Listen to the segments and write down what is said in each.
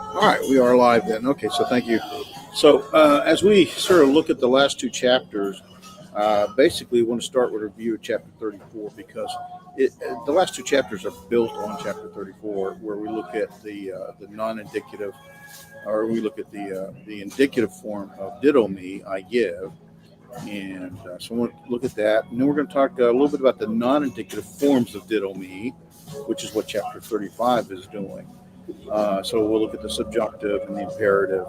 All right, we are live then. Okay, so thank you. So as we sort of look at the last two chapters, basically, we want to start with a review of chapter 34 because the last two chapters are built on chapter 34, where we look at the non-indicative, or we look at the indicative form of ditto me, I give, and so we'll look at that, and then we're going to talk a little bit about the non-indicative forms of ditto me, which is what chapter 35 is doing. So we'll look at the subjunctive and the imperative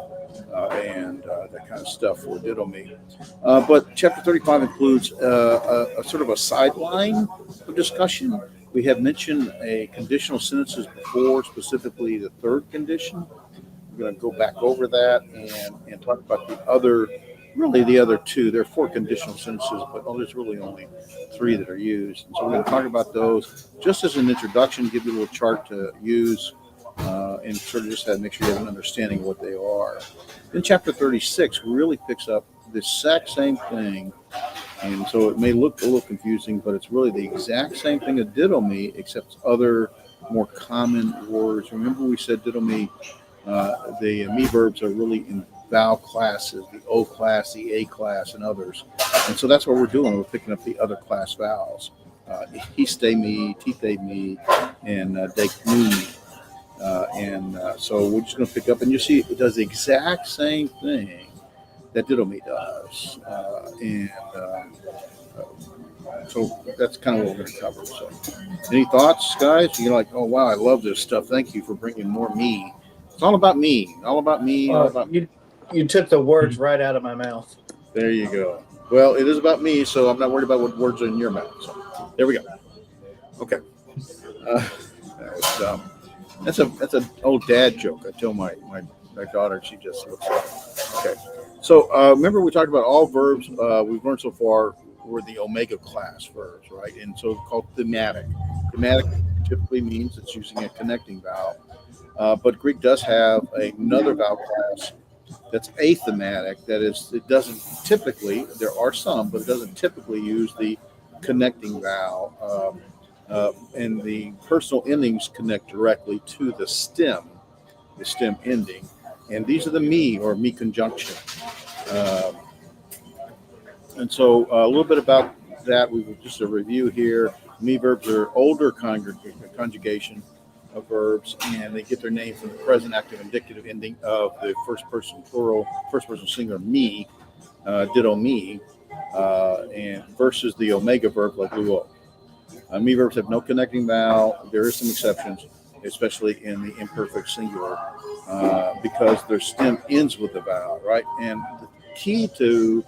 and that kind of stuff for ditto me. But chapter 35 includes a sort of a sideline of discussion. We have mentioned a conditional sentences before, specifically the third condition. We're going to go back over that and talk about the other two. There are four conditional sentences, but there's really only three that are used. And so we're going to talk about those just as an introduction, give you a little chart to use, and sort of just make sure you have an understanding of what they are. Then chapter 36 really picks up the exact same thing. And so it may look a little confusing, but it's really the exact same thing as ditto me, except other more common words. Remember we said ditto me, the me verbs are really in vowel classes, the O class, the A class, and others. And so that's what we're doing. We're picking up the other class vowels. He stay me, tite me, and dake me. So we're just going to pick up, and you see it does the exact same thing that ditto me does. So that's kind of what we're going to cover. So, any thoughts, guys? You're like, oh wow, I love this stuff. Thank you for bringing more me. It's all about me. All about me. All about you. You took the words right out of my mouth. There you go. Well, it is about me, so I'm not worried about what words are in your mouth. So there we go. Okay. That's an old dad joke. I tell my daughter, she just looks at it. Okay. So remember we talked about all verbs we've learned so far were the omega class verbs, right? And so called thematic. Thematic typically means it's using a connecting vowel. But Greek does have another vowel class that's athematic. That is, it doesn't typically, there are some, but it doesn't typically use the connecting vowel. And the personal endings connect directly to the stem ending. And these are the me or me conjunction. And so a little bit about that. We will just a review here. Me verbs are older conjugation of verbs, and they get their name from the present active indicative ending of the first person plural, first person singular me, ditto me, and versus the omega verb like luo. Me verbs have no connecting vowel. There is some exceptions, especially in the imperfect singular, because their stem ends with the vowel, right? And the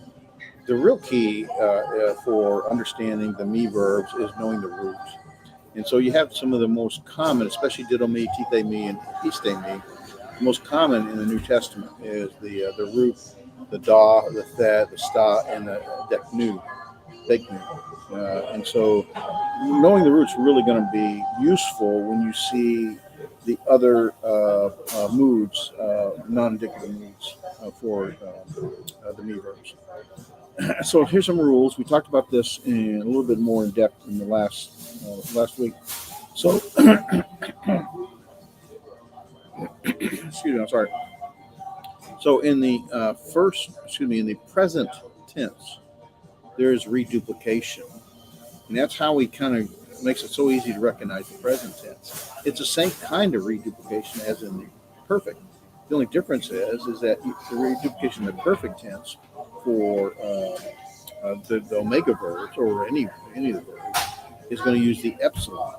real key for understanding the me verbs is knowing the roots. And so you have some of the most common, especially ditto me, tite me, and histe me. The most common in the New Testament is the root, the da, the the sta, and the deknu. And so knowing the roots is really going to be useful when you see the other moods, non-indicative moods for the me verbs. So here's some rules. We talked about this in a little bit more in depth in the last week. So, excuse me, I'm sorry. So in the in the present tense, there is reduplication, and that's how we kind of makes it so easy to recognize the present tense. It's the same kind of reduplication as in the perfect. The only difference is that the reduplication in the perfect tense for the omega verbs or any of the verbs is going to use the epsilon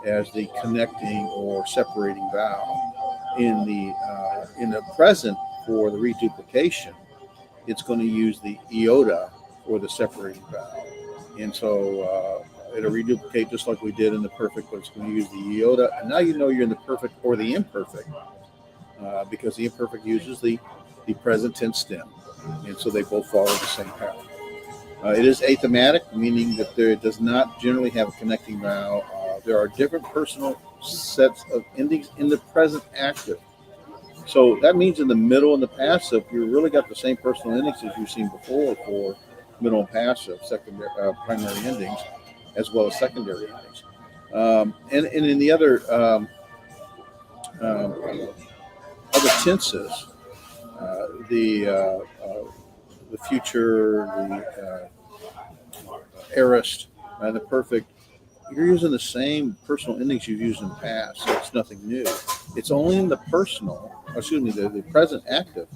as the connecting or separating vowel. In the present for the reduplication, it's going to use the iota or the separating vowel. And so it'll reduplicate just like we did in the perfect, but it's going to use the iota. And now you know you're in the perfect or the imperfect because the imperfect uses the present tense stem. And so they both follow the same pattern. It is athematic, meaning that it does not generally have a connecting vowel. There are different personal sets of endings in the present active. So that means in the middle and the passive, you really got the same personal endings as you've seen before for middle and passive, secondary, primary endings, as well as secondary endings. And in the other other tenses, the future, the aorist, and the perfect, you're using the same personal endings you've used in the past, so it's nothing new. It's only in the the present active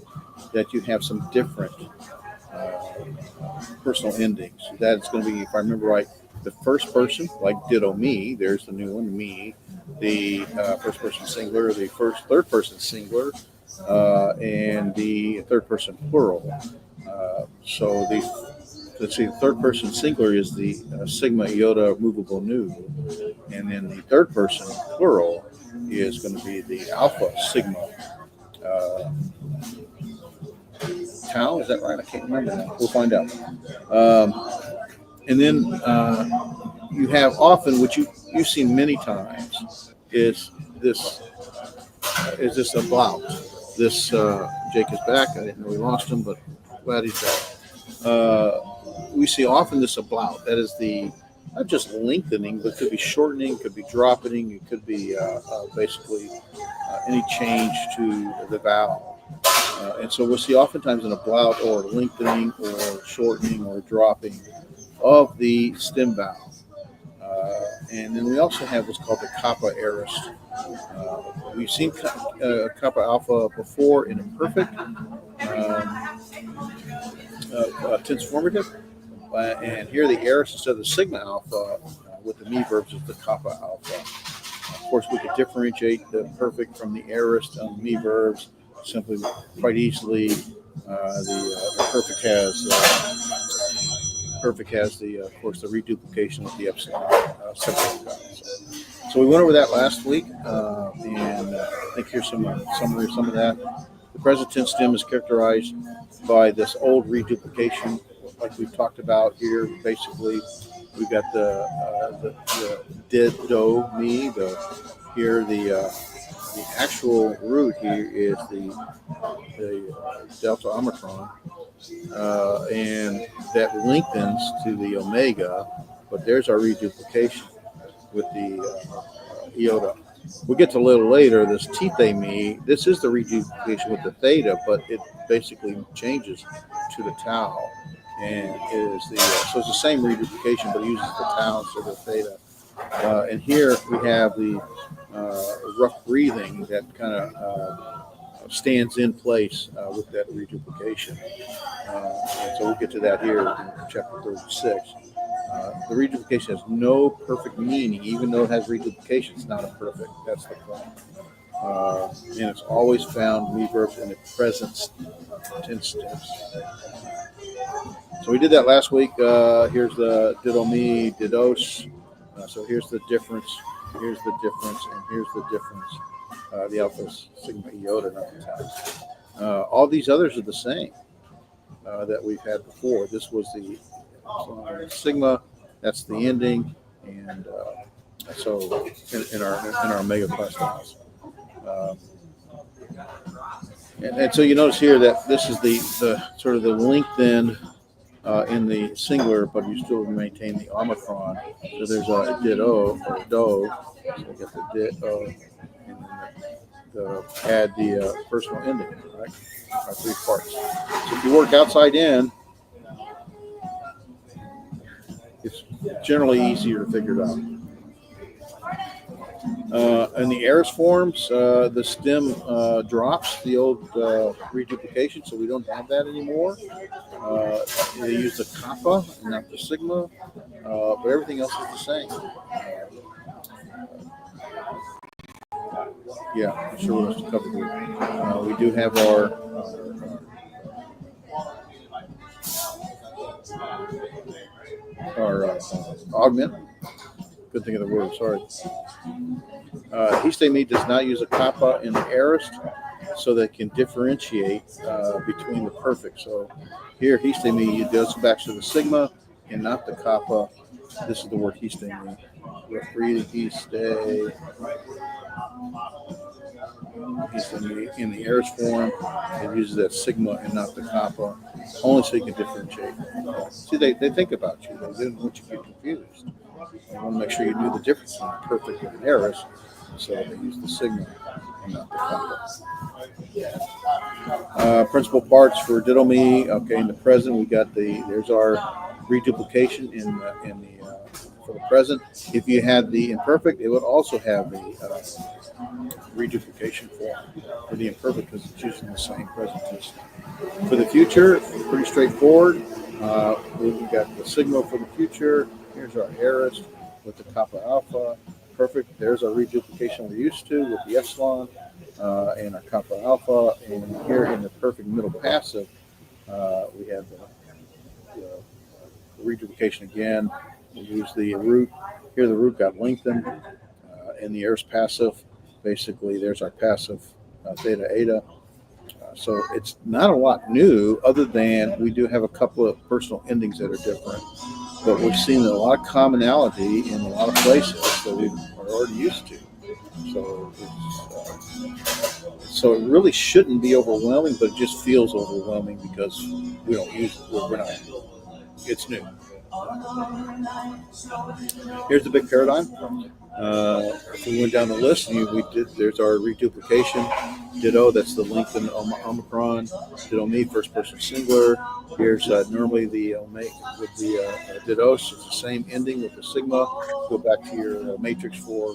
that you have some different personal endings. That's going to be, if I remember right, the first person, like ditto me, there's the new one, me, the first person singular, the third person singular, and the third person plural. Let's see, the third person singular is the sigma iota movable nu, and then the third person plural is going to be the alpha sigma uh, tau. Is that right? I can't remember now. We'll find out. And then you have often, which you've seen many times, is this about this Jake is back. I didn't know we lost him, but glad he's back. We see often this about, that is the not just lengthening, but could be shortening, could be dropping, it could be basically any change to the vowel. And so we'll see oftentimes an about or lengthening or shortening or dropping of the stem vowel. And then we also have what's called the kappa aorist. We've seen kappa alpha before in imperfect, tense formative, and here the aorist instead of the sigma alpha with the me verbs is the kappa alpha. Of course, we could differentiate the perfect from the aorist on me verbs simply quite easily. The perfect has the of course the reduplication with the epsilon separated vowels. So we went over that last week, and I think here's some summary of some of that. The present tense stem is characterized by this old reduplication, like we've talked about here. Basically, we've got the did, do, me. The actual root here is the delta omicron, and that lengthens to the omega. But there's our reduplication with the iota. We'll get to a little later, this tithe me, this is the reduplication with the theta, but it basically changes to the tau. And is so it's the same reduplication, but it uses the tau instead of the theta. And here we have the rough breathing that kind of stands in place with that reduplication. And so we'll get to that here in chapter 36. The reduplication has no perfect meaning, even though it has reduplication. It's not a perfect. That's the point. And it's always found me verbs in the present tense steps. So we did that last week. Here's the ditto me, dittos. So here's the difference. Here's the difference, and here's the difference. The alpha sigma iota, not the tau. All these others are the same that we've had before. This was the sigma, that's the ending, and so in our omega class vowels. And so you notice here that this is the sort of the lengthen in the singular, but you still maintain the omicron. So there's a ditto or do. So you get the ditto, and then add the personal ending, right? Our three parts. So if you work outside in, it's generally easier to figure it out. In the aorist forms, the stem drops the old reduplication, so we don't have that anymore. They use the kappa and not the sigma, but everything else is the same. Yeah, I'm sure what else to cover here. We do have our augment. Couldn't think of the word, sorry. Histemi does not use a kappa in the aorist, so they can differentiate between the perfect. So here, histemi does back to the sigma and not the kappa. This is the word histemi. Rough breathing, histemi in the aorist form. It uses that sigma and not the kappa, only so you can differentiate. See, they think about you. They didn't want you to get confused. They want to make sure you knew the difference between perfect and aorist, so they use the sigma not the kappa. Principal parts for ditto me. Okay, in the present we got there's our reduplication in the for the present. If you had the imperfect, it would also have the reduplication form for the imperfect because it's using the same present tense. For the future, pretty straightforward. We've got the sigma for the future. Here's our aorist with the kappa alpha. Perfect. There's our reduplication we're used to with the epsilon and our kappa alpha. And here in the perfect middle passive, we have the reduplication again. We use the root. Here the root got lengthened. In the aorist passive, basically there's our passive theta eta. So it's not a lot new, other than we do have a couple of personal endings that are different. But we've seen a lot of commonality in a lot of places that we are already used to. So it really shouldn't be overwhelming, but it just feels overwhelming because we don't use it. We're not. It's new. Here's the big paradigm. If we went down the list, there's our reduplication. Ditto, that's the lengthened omicron. Ditto me, first person singular. Here's normally the omega with the dittos. It's the same ending with the sigma. Go back to your matrix for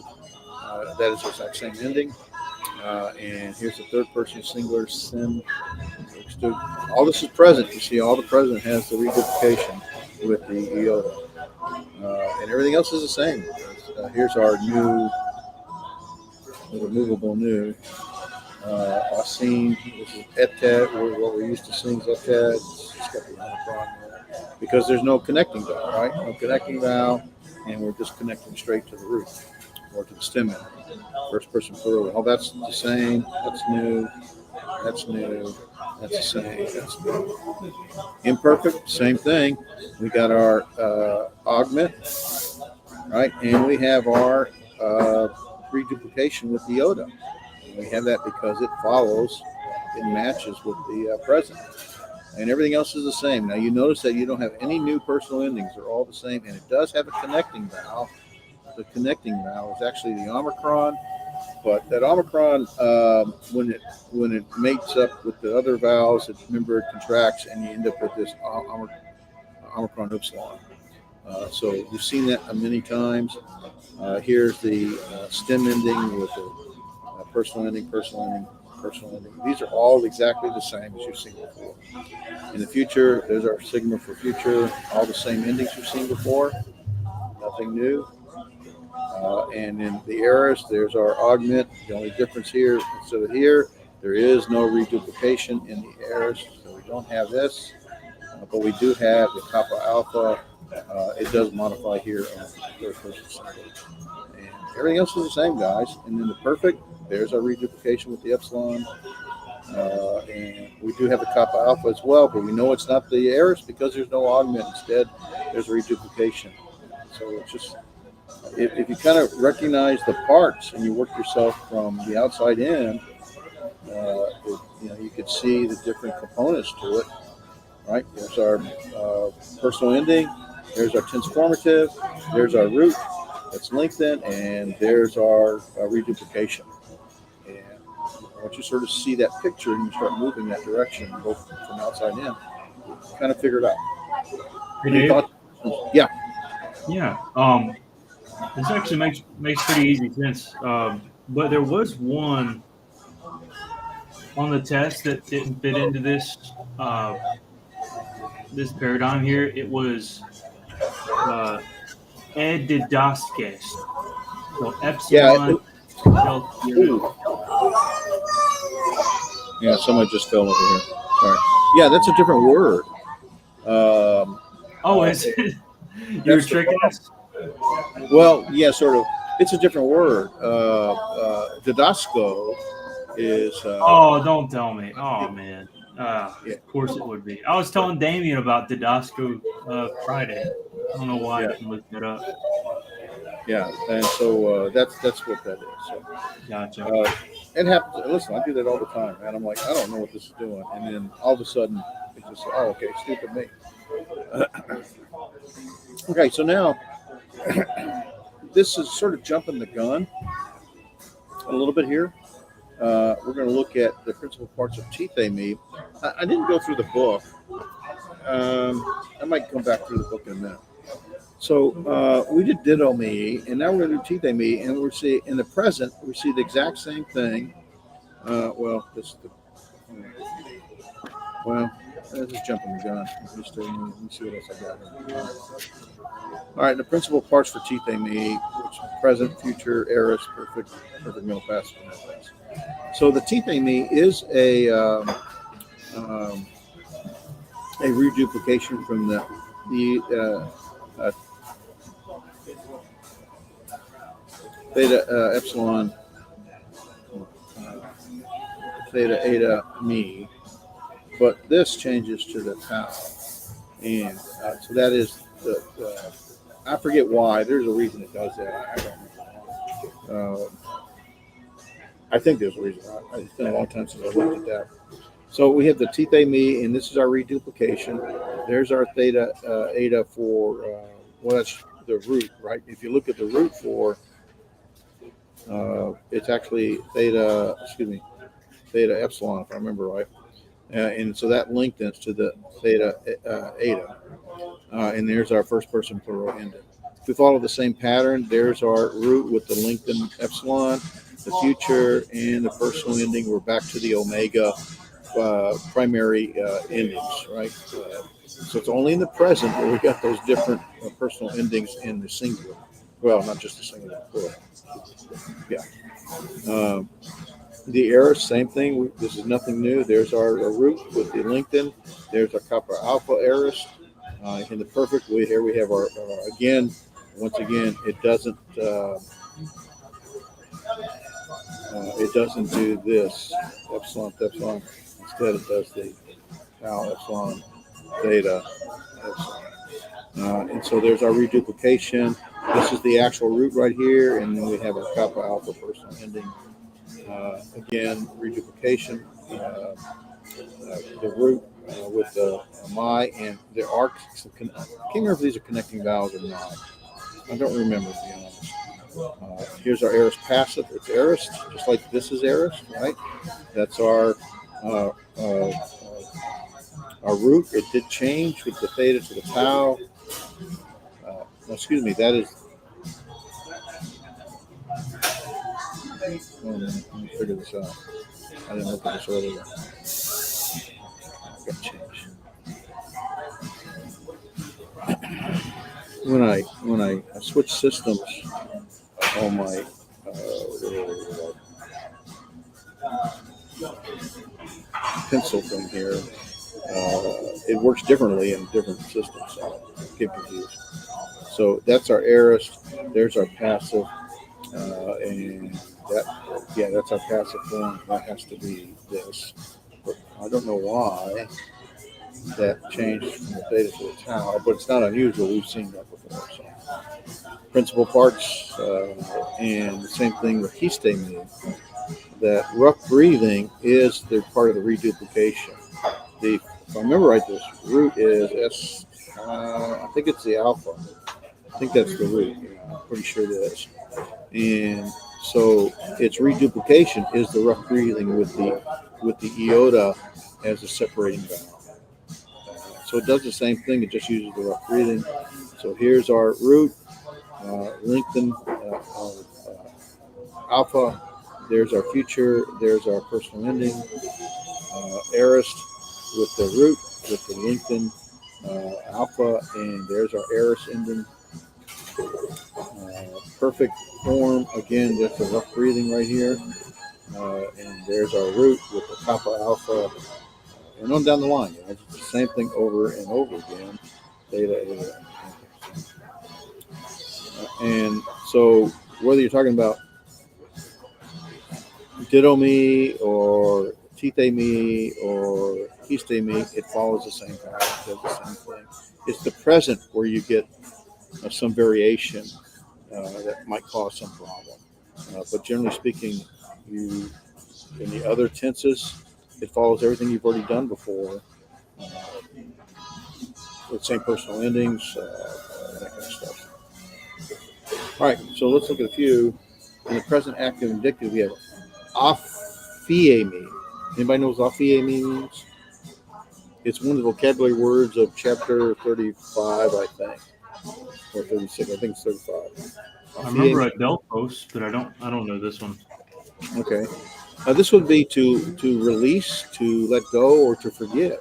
that is the exact same ending. And here's the third person singular sim. All this is present. You see, all the present has the reduplication with the iota. And everything else is the same. Here's our new, removable new. Asine, this is etet, what we're used to seeing is etet. It's got the omicron there. Because there's no connecting vowel, right? No connecting vowel, and we're just connecting straight to the root or to the stem end. First person plural. All that's the same. That's new. That's new. That's the same. That's new. Imperfect, same thing. We got our augment, right? And we have our reduplication with the iota. And we have that because it follows, it matches with the present. And everything else is the same. Now you notice that you don't have any new personal endings. They're all the same. And it does have a connecting vowel. The connecting vowel is actually the omicron. But that omicron, when it mates up with the other vowels, it contracts, and you end up with this omicron upsilon. So you've seen that many times. Here's the stem ending with the personal ending, personal ending, personal ending. These are all exactly the same as you've seen before. In the future, there's our sigma for future. All the same endings you've seen before. Nothing new. And in the aorist, there's our augment. The only difference here, instead of here, there is no reduplication in the aorist, so we don't have this. But we do have the kappa alpha. It does modify here on the third person singular. And everything else is the same, guys. And then the perfect, there's our reduplication with the epsilon. And we do have the kappa alpha as well, but we know it's not the aorist because there's no augment. Instead, there's a reduplication. So it's just, if you kind of recognize the parts and you work yourself from the outside in, you could see the different components to it. Right? There's our personal ending. There's our tense formative. There's our root that's lengthened, and there's our reduplication. And once you sort of see that picture and you start moving that direction, both from outside in, you kind of figure it out. Hey, Dave? Yeah. Yeah. This actually makes pretty easy sense. But there was one on the test that didn't fit into this this paradigm here. It was edidaskes. So epsilon. Yeah, someone just fell over here. Sorry. Yeah, that's a different word. Is it? You were tricking us? Well, yeah, sort of. It's a different word. Didasco is. Don't tell me. Oh, man. Yeah. Of course it would be. I was telling Damien about Didasco Friday. I don't know why I didn't look that up. Yeah, and so that's what that is. So, gotcha. It happens. Listen, I do that all the time, man. I'm like, I don't know what this is doing, and then all of a sudden, it's just, okay, stupid me. Okay, so now this is sort of jumping the gun a little bit here. we're going to look at the principal parts of tithe me. I didn't go through the book. I might come back through the book in a minute. So we did ditto me, and now we're going to do tithe me, and we'll see in the present we see the exact same thing. This is the this is jumping the gun. Let me see what else I got here. All right, the principal parts for tithe me, which present, future, aorist, perfect middle passive, middle passive. So the tithe me is a reduplication from the theta epsilon theta eta me, but this changes to the tau, and so that is the I forget why. There's a reason it does that. I don't know. I think there's a reason. It's been a long time since I looked at that. So we have the tithe me, and this is our reduplication. There's our theta eta for that's the root, right? If you look at the root for, it's actually theta epsilon, if I remember right. And so that lengthens to the theta eta. And there's our first person plural ending. If we follow the same pattern, there's our root with the lengthened epsilon, the future, and the personal ending. We're back to the omega primary endings, right? So it's only in the present where we got those different personal endings in the singular. Well, not just the singular, plural. Yeah. The aorist, same thing. This is nothing new. There's our root with the lengthen. There's our kappa alpha aorist. In the perfect, here we have our once again, it doesn't do this epsilon to epsilon. Instead, it does the tau epsilon theta epsilon. And so there's our reduplication. This is the actual root right here, and then we have our kappa alpha personal ending. Again, reduplication, the root with the my, and there are, I can't remember if these are connecting vowels or not. I don't remember, to be honest. Here's our aorist passive. It's aorist, just like this is aorist, right? That's our root. It did change with the theta to the tau. Excuse me, that is. Let me figure this out. I didn't look at this earlier. I've got to change. When I switch systems on my pencil thing here, it works differently in different systems. So I get confused. So that's our aorist. There's our passive, and that's our passive form. That has to be this. But I don't know why that changed from the theta to the tau, but it's not unusual. We've seen that before. So principal parts, and the same thing with histemi. That rough breathing is the part of the reduplication. If I remember right, this root is I think it's the alpha. I think that's the root. I'm pretty sure it is. And so its reduplication is the rough breathing with the iota as a separating vowel. So it does the same thing. It just uses the rough breathing. So here's our root, lengthen alpha. There's our future. There's our personal ending. Aorist with the root, with the lengthen alpha, and there's our aorist ending. Perfect form, again, that's the rough breathing right here. And there's our root with the kappa alpha, and on down the line. It's the same thing over and over again. Theta. And so whether you're talking about ditto me or tithe me or histe me, it follows the same pattern. It does the same thing. It's the present where you get some variation that might cause some problem. But generally speaking, in the other tenses, it follows everything you've already done before. With same personal endings, that kind of stuff. All right, so let's look at a few. In the present active indicative, we have aphiemi. Anybody knows what aphiemi means? It's one of the vocabulary words of chapter 35, I think, or 36. I think it's 35. I remember Aphiemi. Adelphos, but I don't know this one. Okay. This would be to release, to let go, or to forgive.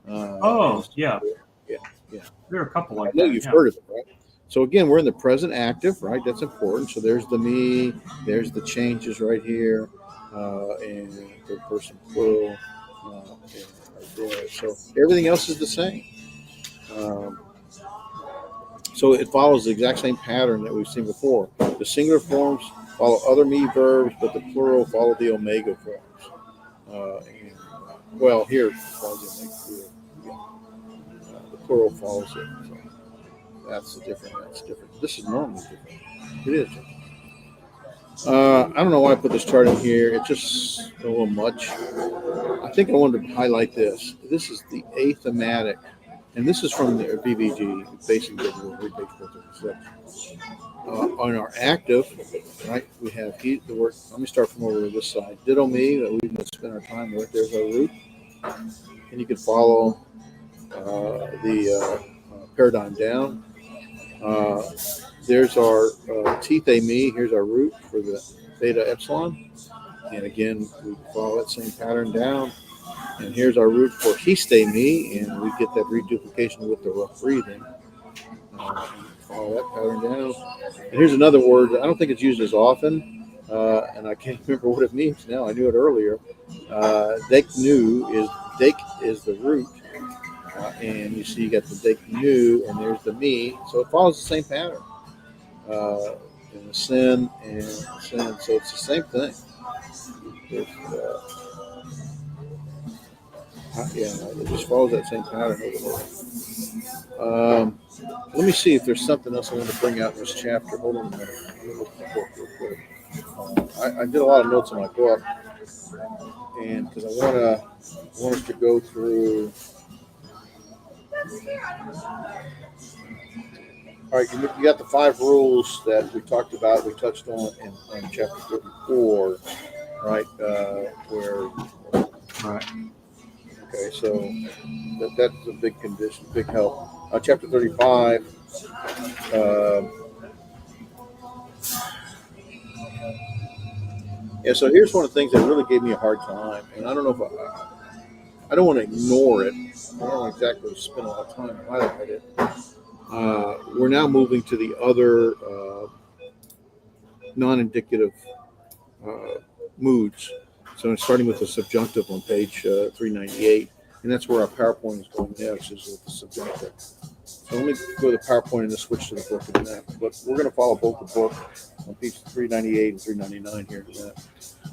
Oh, Yeah, yeah. yeah. There are a couple I like know that. you've Yeah. heard of it, right? So again, we're in the present active, right? That's important. So there's the me, there's the changes right here, and the person plural, and right there. So everything else is the same. Um, so it follows the exact same pattern that we've seen before. The singular forms follow other me verbs, but the plural follow the omega forms. Well, here it follows the omega plural. The plural follows it. So that's the different. That's different. This is normally different. It is different. I don't know why I put this chart in here. It's just a little much. I think I wanted to highlight this. This is the athematic, and this is from the BBG, Basic Visual, page 436. On our active, right, we have the word. Let me start from over this side. Ditto me, that we're going to spend our time with. There's our root. And you can follow the paradigm down. There's our teeth a me. Here's our root for the theta epsilon. And again, we follow that same pattern down. And here's our root for histe me. And we get that reduplication with the rough breathing. Follow that pattern down. And here's another word. I don't think it's used as often. And I can't remember what it means now. I knew it earlier. Dek is the root. And you see you got the dek nu, and there's the me. So it follows the same pattern. And the sin and sin. So it's the same thing. It just follows that same pattern over there. Let me see if there's something else I want to bring out in this chapter. Hold on a minute. Let me look at the book real quick. I did a lot of notes in my book, and because I want us to go through. All right, you got the 5 rules that we talked about. We touched on in chapter 34, right? Right. Okay, so that's a big condition, big help. Chapter 35. So here's one of the things that really gave me a hard time, and I don't know if I don't want to ignore it. I don't want to exactly spend a lot of time highlighting it. We're now moving to the other non-indicative moods. So I'm starting with the subjunctive on page 398, and that's where our PowerPoint is going next, is with the subjunctive. So let me go to the PowerPoint and then switch to the book in a minute. But we're going to follow both the book on page 398 and 399 here in a minute.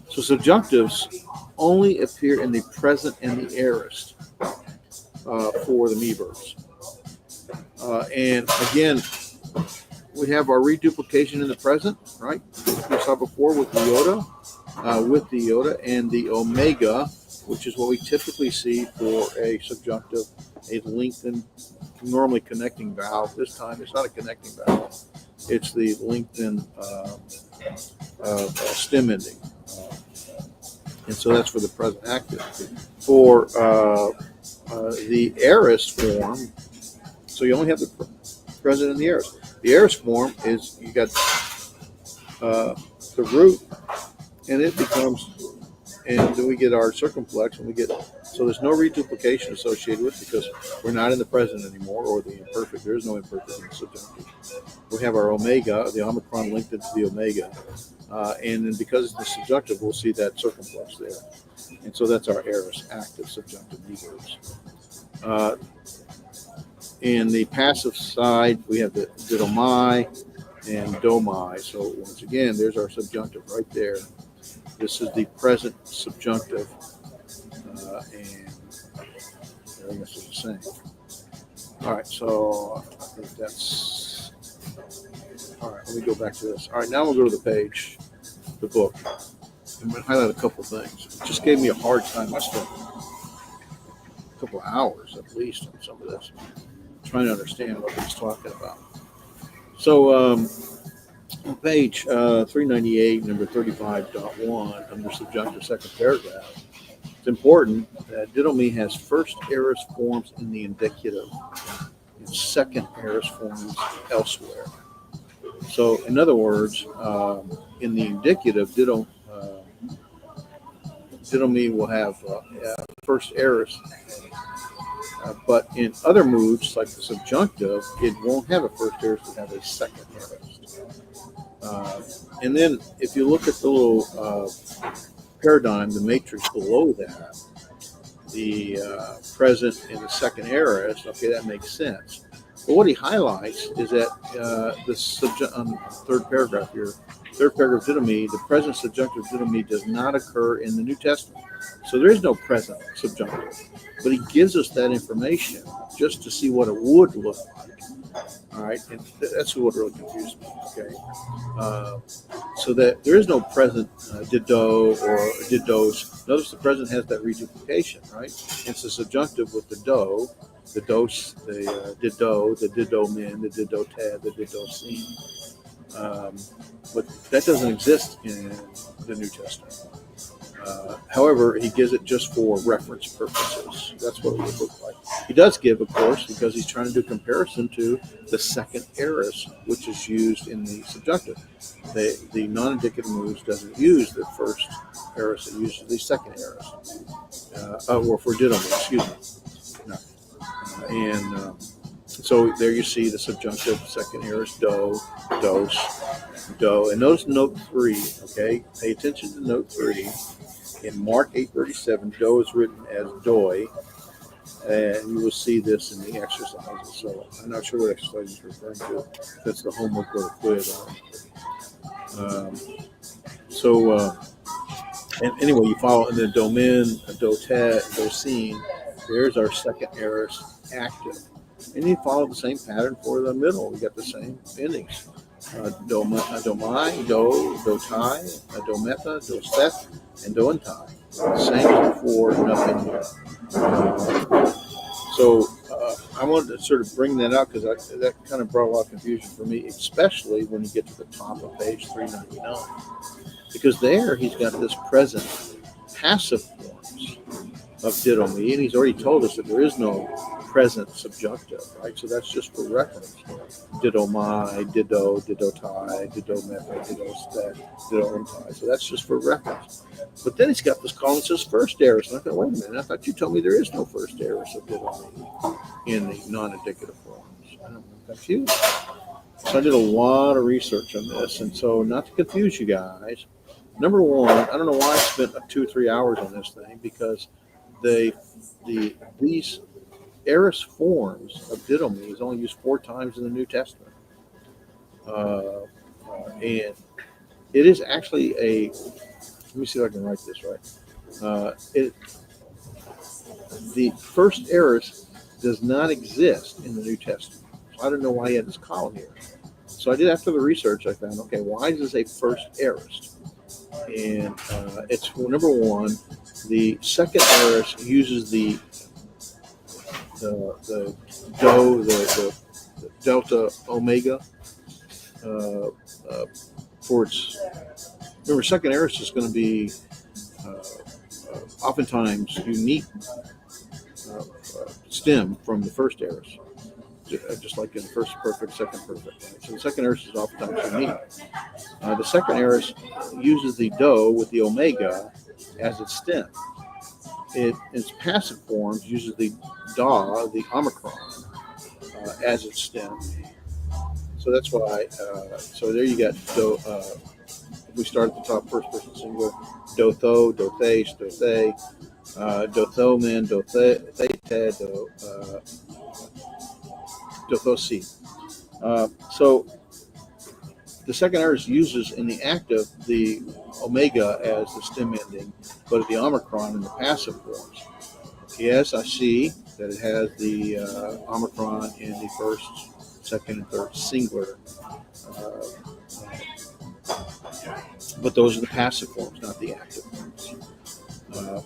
So subjunctives only appear in the present and the aorist for the me verbs. And again, we have our reduplication in the present, right? We saw before with the iota, and the omega, which is what we typically see for a subjunctive, a lengthened, normally connecting vowel. This time it's not a connecting vowel. It's the lengthened stem ending. And so that's for the present active. For the aorist form, so you only have the present and the aorist. The aorist form is you got the root, and it becomes, and then we get our circumflex, and we get, so there's no reduplication associated with it because we're not in the present anymore, or the imperfect. There is no imperfect in the subjunctive. We have our omega, the omicron linked into the omega, and then because it's the subjunctive, we'll see that circumflex there. And so that's our aorist, active subjunctive me verbs. In the passive side, we have the didomai and domai. So once again, there's our subjunctive right there. This is the present subjunctive, and everything else is the same. All right, so I think that's all right. Let me go back to this. All right, now we'll go to the page, the book. I'm going to highlight a couple of things. It just gave me a hard time. I spent a couple of hours at least on some of this, trying to understand what he's talking about. So On page 398, number 35.1, under subjunctive second paragraph, it's important that didomi has first aorist forms in the indicative and second aorist forms elsewhere. So, in other words, in the indicative, didomi will have first aorist, but in other moods, like the subjunctive, it won't have a first aorist, it'll have a second aorist. And then, if you look at the little paradigm, the matrix below that, the present and the second aorist, okay, that makes sense. But what he highlights is that third paragraph here, third paragraph didomi, the present subjunctive didomi does not occur in the New Testament. So there is no present subjunctive. But he gives us that information just to see what it would look like. All right, and that's what really confused me. Okay, so that there is no present dido or didos. Notice the present has that reduplication, right? It's the subjunctive with the do, the dos, the dido, the dido min, the dido tad, the dido sin. But that doesn't exist in the New Testament. However, he gives it just for reference purposes. That's what it would look like. He does give, of course, because he's trying to do comparison to the second aorist, which is used in the subjunctive. The non-indicative moods doesn't use the first aorist; it uses the second aorist. Or for didomi, excuse me. No. So there you see the subjunctive second aorist do, dos, do, and notice note 3. Okay, pay attention to note 3. In Mark 8:37, do is written as doi, and you will see this in the exercises. So I'm not sure what exercise he's referring to. That's the homework or the quiz. And anyway, you follow in the domin, dotat, dosin. There's our second aorist active. And you follow the same pattern for the middle. We got the same endings. Domai, dotai, dometha, doset, and doentai. Same as before, nothing new. So I wanted to sort of bring that out because that kind of brought a lot of confusion for me, especially when you get to the top of page 399. Because there he's got this present passive forms of didomi, and he's already told us that there is no present subjunctive, right? So that's just for reference. Didomai, dido, didotai, didometa, didostet, didoentai. So that's just for reference. But then he's got this column that says first aorist. And I thought, wait a minute, I thought you told me there is no first aorist of didomi in the non-indicative forms. I'm confused. So I did a lot of research on this, and so not to confuse you guys, number one, I don't know why I spent 2 or 3 hours on this thing, because these aorist forms of didomi is only used 4 times in the New Testament, and it is actually a. Let me see if I can write this right. The first aorist does not exist in the New Testament. So I don't know why he had this column here. So I did, after the research, I found, okay, why is this a first aorist? And it's, well, number one, the second aorist uses the do, the delta omega for its. Remember, second aorist is going to be oftentimes unique stem from the first aorist, just like in the first perfect, second perfect. Right? So the second aorist is oftentimes unique. The second aorist uses the do with the omega as its stem. Its passive forms uses the da, the omicron, as its stem. So that's why. So there you got do. We start at the top, first person singular. Dotho, dothes, dothe, dothomen, dothete, dothosi. So the second aorist uses in the active the omega as the stem ending, but the omicron in the passive forms. Yes, I see that it has the omicron in the first, second, and third singular. But those are the passive forms, not the active forms.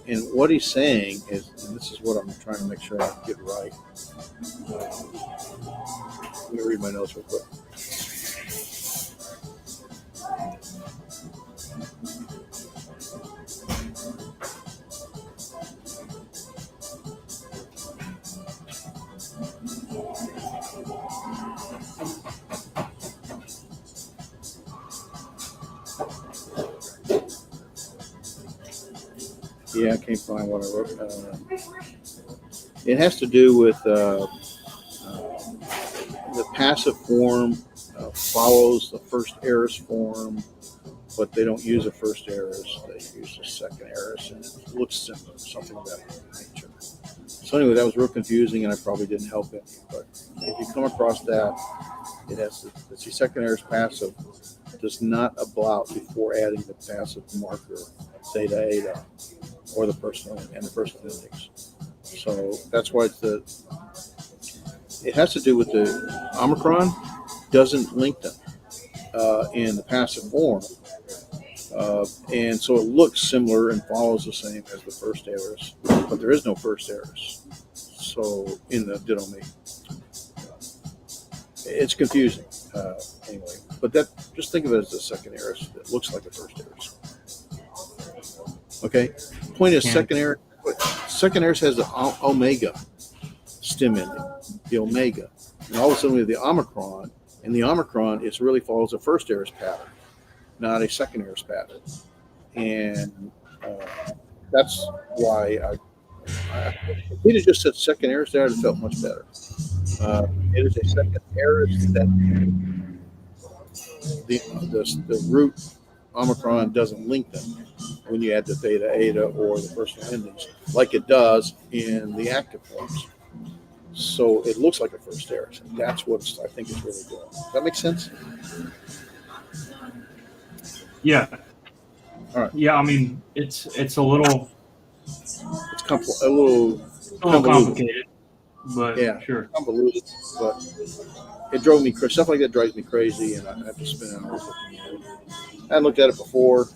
And what he's saying is, and this is what I'm trying to make sure I get right. Let me read my notes real quick. Yeah, I can't find what I wrote. It has to do with the passive form follows the first aorist form, but they don't use a first aorist. They use a second aorist, and it looks similar, something of that nature. So anyway, that was real confusing, and I probably didn't help any. But if you come across that, it has the second aorist passive does not ablaut before adding the passive marker theta eta or the personal index. So that's why it has to do with the Omicron doesn't link them in the passive form. And so it looks similar and follows the same as the first aorist, but there is no first aorist. So in the ditto me, it's confusing anyway. But just think of it as the second aorist. It looks like a first aorist. Okay. Point is, second aorist has the omega stem ending, the omega, and all of a sudden we have the Omicron, and the Omicron really follows a first aorist pattern, not a second aorist pattern, and that's why if he'd have just said second aorist there, I'd have felt much better. It is a second aorist that the root Omicron doesn't link them when you add the theta eta or the personal endings like it does in the active forms. So it looks like a first aorist. That's what I think it's really doing. Does that make sense? Yeah. All right. Yeah, I mean, it's a little complicated, but yeah, sure. Convoluted, but it drove me crazy. Stuff like that drives me crazy, and I have to spend hours looking at it. I hadn't looked at it before,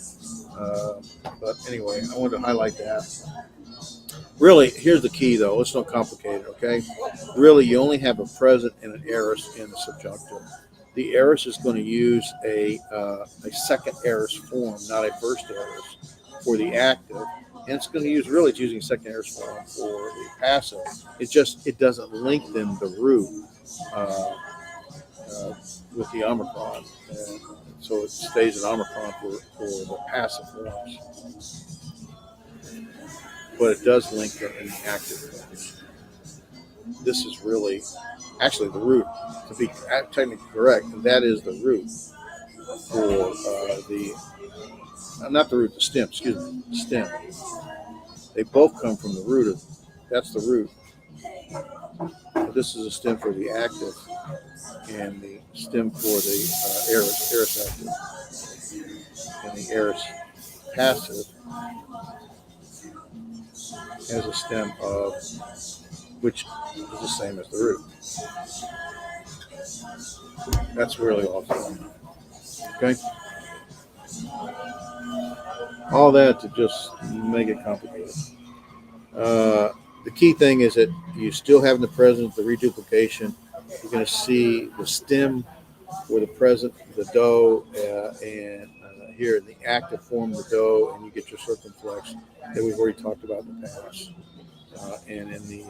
but anyway, I wanted to highlight that. Really, here's the key, though. It's not complicated, okay? Really, you only have a present and an aorist in the subjunctive. The aorist is going to use a second aorist form, not a first aorist, for the active. And it's going to use a second aorist form for the passive. It doesn't link them the root with the Omicron. And so it stays an Omicron for the passive forms. But it does link them in the active forms. This is really actually the root, to be technically correct, and that is the root for not the root, the stem, the stem. They both come from the root that's the root. But this is a stem for the active and the stem for the aorist active. And the aorist passive has a stem of, which is the same as the root. That's really all it's doing. Okay? All that to just make it complicated. The key thing is that you still have in the present the reduplication. You're going to see the stem for the present, the dough, and here in the active form, the dough, and you get your circumflex that we've already talked about in the past. And in the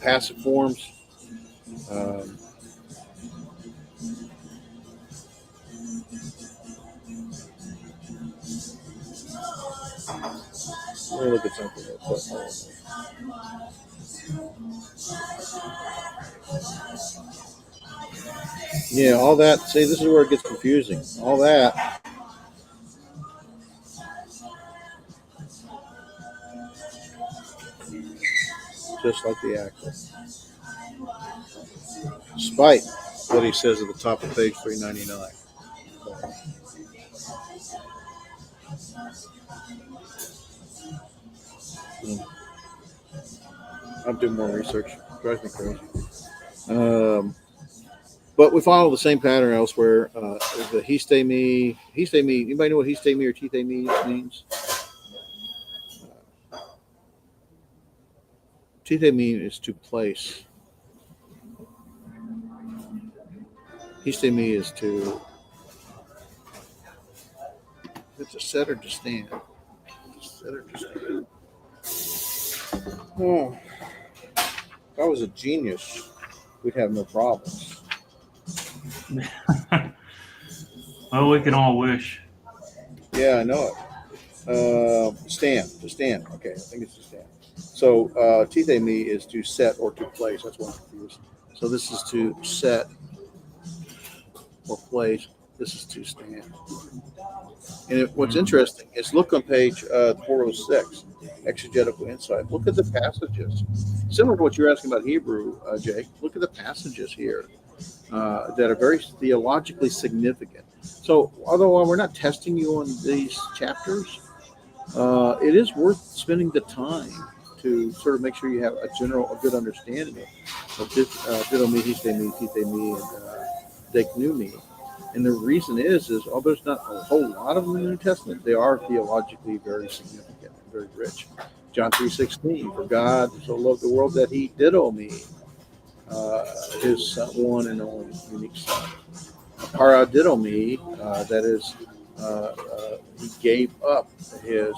passive forms, let me look at something real quick. Yeah, all that. See, this is where it gets confusing. All that. Just like the active. Despite what he says at the top of page 399. I'll do more research. Drives me crazy. But we follow the same pattern elsewhere. The histe me. Anybody know what histe me or tite me means? Tite me is to place. Histe me is to. It's a set or to stand. Set or to stand. Oh, if I was a genius, we'd have no problems. Well, we can all wish. Yeah, I know it. Stand, to stand. Okay, I think it's to stand. So tithe me is to set or to place. That's what I'm confused. So this is to set or place. This is to stand. And what's interesting is look on page 406, exegetical insight. Look at the passages. Similar to what you're asking about Hebrew, Jake. Look at the passages here that are very theologically significant. So, although we're not testing you on these chapters, it is worth spending the time to sort of make sure you have a good understanding of dido me, histe me, tite me, and deknu me. And the reason is although there's not a whole lot of them in the New Testament, they are theologically very significant and very rich. John 3:16, for God so loved the world that he dido me, his one and only unique son. Paradidomi, that is, he gave up his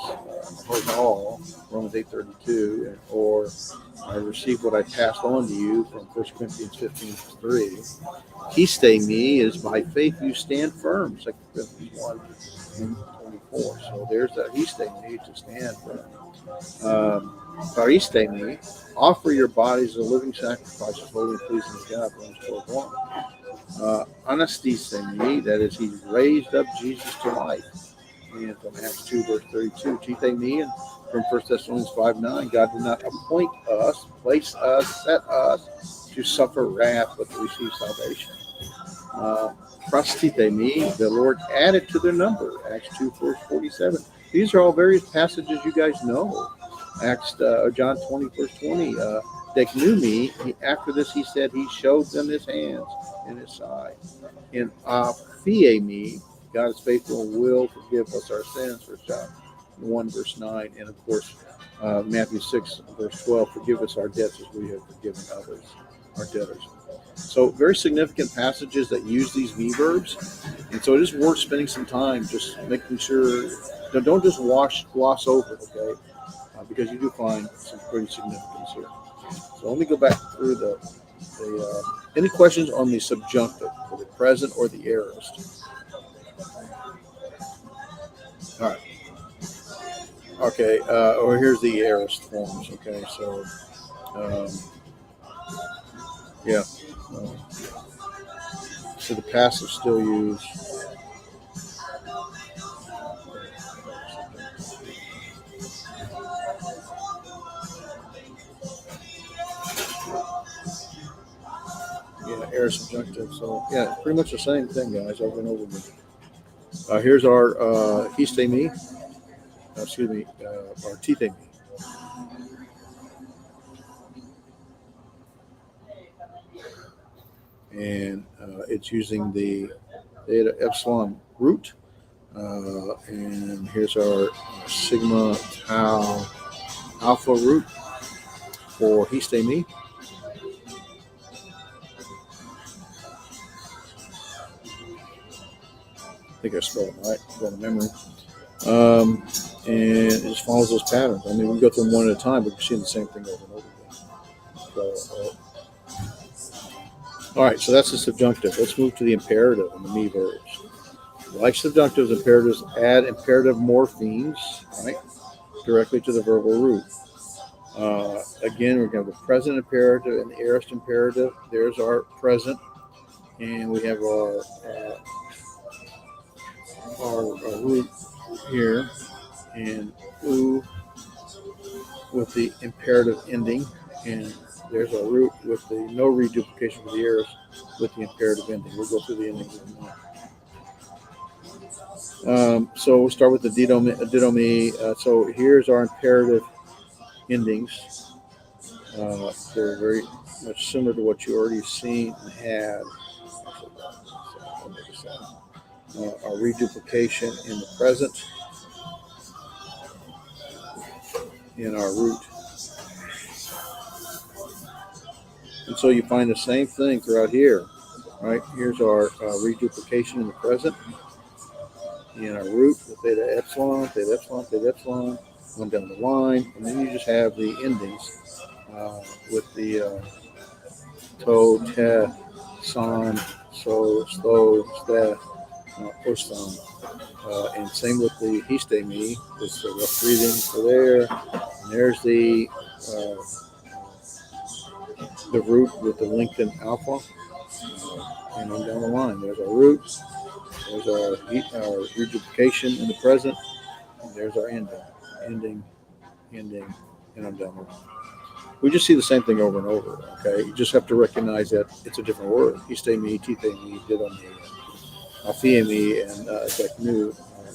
all, Romans 8:32, or I received what I passed on to you from 1 Corinthians 15:3. Histe me is by faith you stand firm, 2 Corinthians 1:24. So there's that histe me to stand firm. Pariste me, offer your bodies as a living sacrifice, holy and pleasing to God, Romans 12:1. Anastise, that is, he raised up Jesus to life. And from Acts 2:32, Tite me, and from 1 Thessalonians 5:9, God did not appoint us, place us, set us to suffer wrath, but to receive salvation. Prostite me, the Lord added to their number, Acts 2:47. These are all various passages you guys know. John 20:20. Deknu me, after this he said he showed them his hands and his side. And fie me, God is faithful and will forgive us our sins, 1 John 1:9. And of course, Matthew 6:12, forgive us our debts as we have forgiven others, our debtors. So very significant passages that use these me verbs. And so it is worth spending some time just making sure, don't just gloss over it, okay? Because you do find some pretty significance here. So let me go back through the any questions on the subjunctive for the present or the aorist? All right. Okay. Or here's the aorist forms. Okay. So, yeah. So the passive still used. Yeah, aorist subjunctive. So yeah, pretty much the same thing, guys, over and over again. Here's our histe me. Excuse me, our tite me. And it's using the theta epsilon root. And here's our sigma tau alpha root for histe me. I think I spelled it right, from memory. And it just follows those patterns. I mean, we go through them one at a time, but we're seeing the same thing over and over again. So, all right, so that's the subjunctive. Let's move to the imperative and the me verbs. Like subjunctives, imperatives add imperative morphemes, right, directly to the verbal root. Again, we're going to have the present imperative and the aorist imperative. There's our present, and we have our root here, and oo with the imperative ending, and there's our root with the no reduplication for the aorist with the imperative ending. We'll go through the endings in a minute. So we'll start with the dido me. So here's our imperative endings. They're very much similar to what you already seen and had. Our reduplication in the present in our root. And so you find the same thing throughout here. Right? Here's our reduplication in the present in our root with theta epsilon, theta epsilon, theta epsilon, one down the line. And then you just have the endings with the to, te, son, so, slow, sta, ostan. And same with the histemi, with the rough breathing for there. And there's the root with the Lincoln alpha. And on down the line, there's our root. There's our reduplication in the present. And there's our ending, and I'm done. We just see the same thing over and over. Okay, you just have to recognize that it's a different word. Histemi, tithemi, didomi, alphiemi, and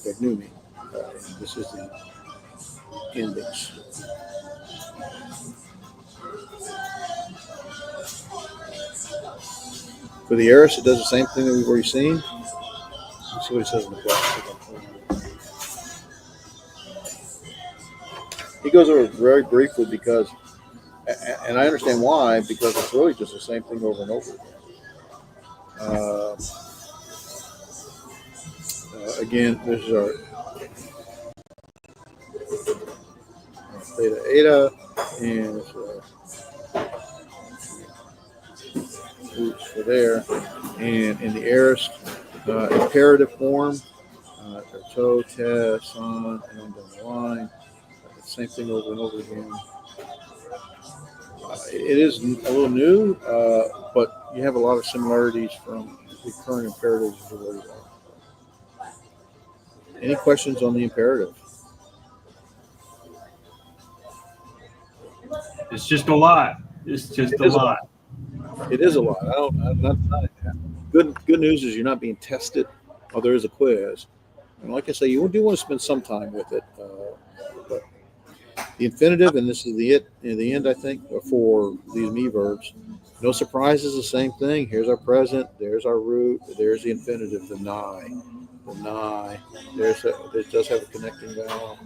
begnumi. And this is the endings. For the aorist, it does the same thing that we've already seen. Let's see what it says in the class. He goes over it very briefly because, and I understand why, because it's really just the same thing over and over again. Again, this is our theta eta, and roots for there. And in the aorist, imperative form, to, te, son, and on down the line. Same thing over and over again. It is a little new, but you have a lot of similarities from the current imperatives. Any questions on the imperative? It's just a lot. It's just a lot. It is a lot. I'm not good news is you're not being tested. Oh, there is a quiz. And like I say, you do want to spend some time with it. But the infinitive, and this is the end, I think, for these me verbs. No surprises, the same thing. Here's our present. There's our root. There's the infinitive, the nigh. The nigh. It does have a connecting vowel.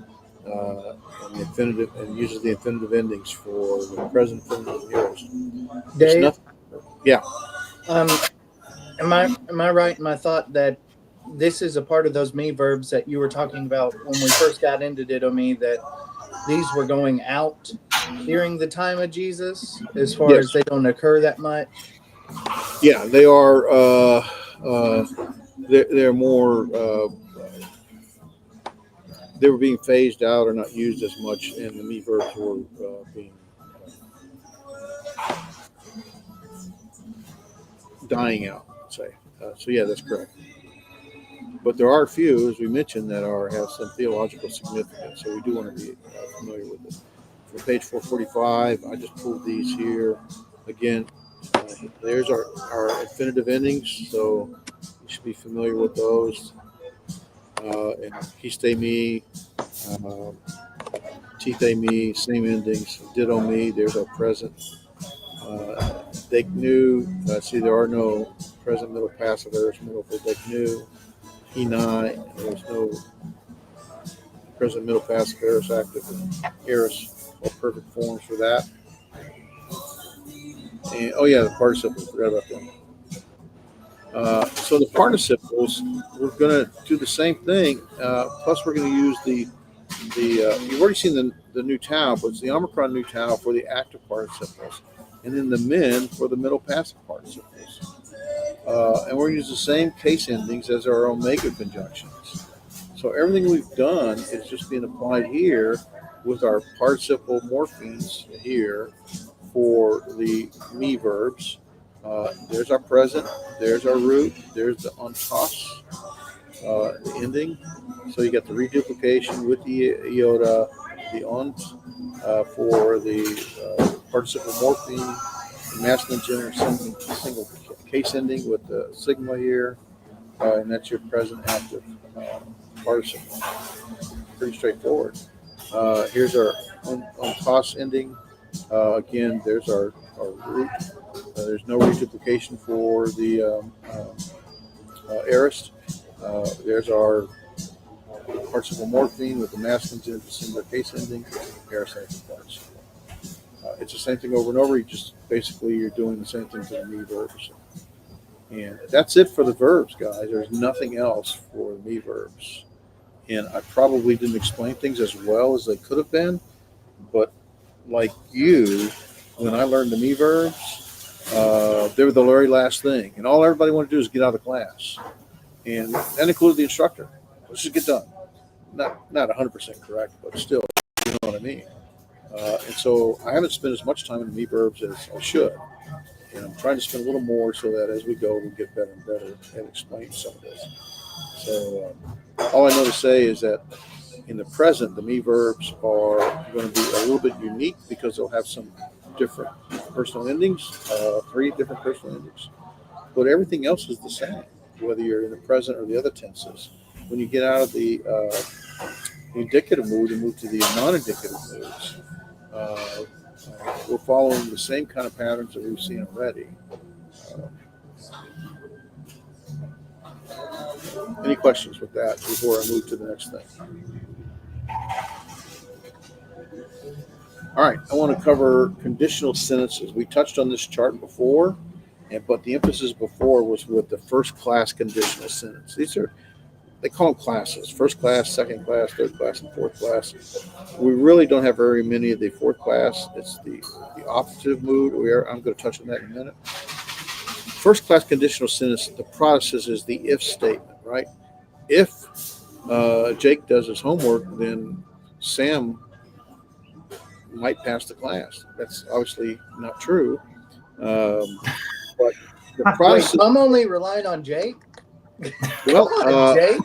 And the infinitive, and uses the infinitive endings for the present, infinitive, and yours. Dave, yeah. Am I right in my thought that this is a part of those me verbs that you were talking about when we first got into Didomi, that these were going out during the time of Jesus, as far as they don't occur that much? Yeah, they are. They're more. They were being phased out or not used as much, and the me verbs were being dying out. Let's say. So yeah, that's correct. But there are a few, as we mentioned, that have some theological significance. So we do want to be familiar with it. For page 445, I just pulled these here. Again, there's our infinitive endings, so you should be familiar with those. And histe me, tithe me, same endings. Ditto me, there's our present. Deknu, see there are no present, middle, passive, aorist, middle for deknu. Enai, there's no present, middle, passive, aorist, active, aorist, all perfect forms for that. And oh yeah, the participles, forgot about them. So the participles, we're going to do the same thing. Plus, we're going to use the you've already seen the new tau, but it's the Omicron new tau for the active participles, and then the min for the middle passive participles. And we're going to use the same case endings as our omega conjunctions. So everything we've done is just being applied here with our participle morphemes here for the me verbs. There's our present, there's our root, there's the ontos, the ending. So you got the reduplication with the iota, the ont for the participle morpheme, the masculine gender single case ending with the sigma here, and that's your present active participle. Pretty straightforward. Here's our ontos ending. Again, there's our root. There's no reduplication for the aorist. There's our participle morpheme with the masculine gender singular case ending, aorist active participle. It's the same thing over and over. You're doing the same thing to the me verbs. And that's it for the verbs, guys. There's nothing else for the me verbs. And I probably didn't explain things as well as they could have been, but like you, when I learned the me verbs, They were the very last thing, and all everybody wanted to do is get out of the class, and that included the instructor. Let's just get done. Not 100% correct, but still, you know what I mean. And so I haven't spent as much time in me verbs as I should, and I'm trying to spend a little more so that as we go, we'll get better and better and explain some of this. So all I know to say is that in the present, the me verbs are going to be a little bit unique because they'll have some different personal endings, 3 different personal endings. But everything else is the same, whether you're in the present or the other tenses. When you get out of the indicative mood and move to the non-indicative moods, we're following the same kind of patterns that we've seen already. Any questions with that before I move to the next thing? All right, I want to cover conditional sentences. We touched on this chart before, but the emphasis before was with the first class conditional sentence. They call them classes: first class, second class, third class, and fourth class. We really don't have very many of the fourth class. It's the operative mood. I'm going to touch on that in a minute. First class conditional sentence, the process is the if statement, right? If Jake does his homework, then Sam might pass the class. That's obviously not true. But the process. Wait, I'm only relying on Jake. Well, Come on, Jake.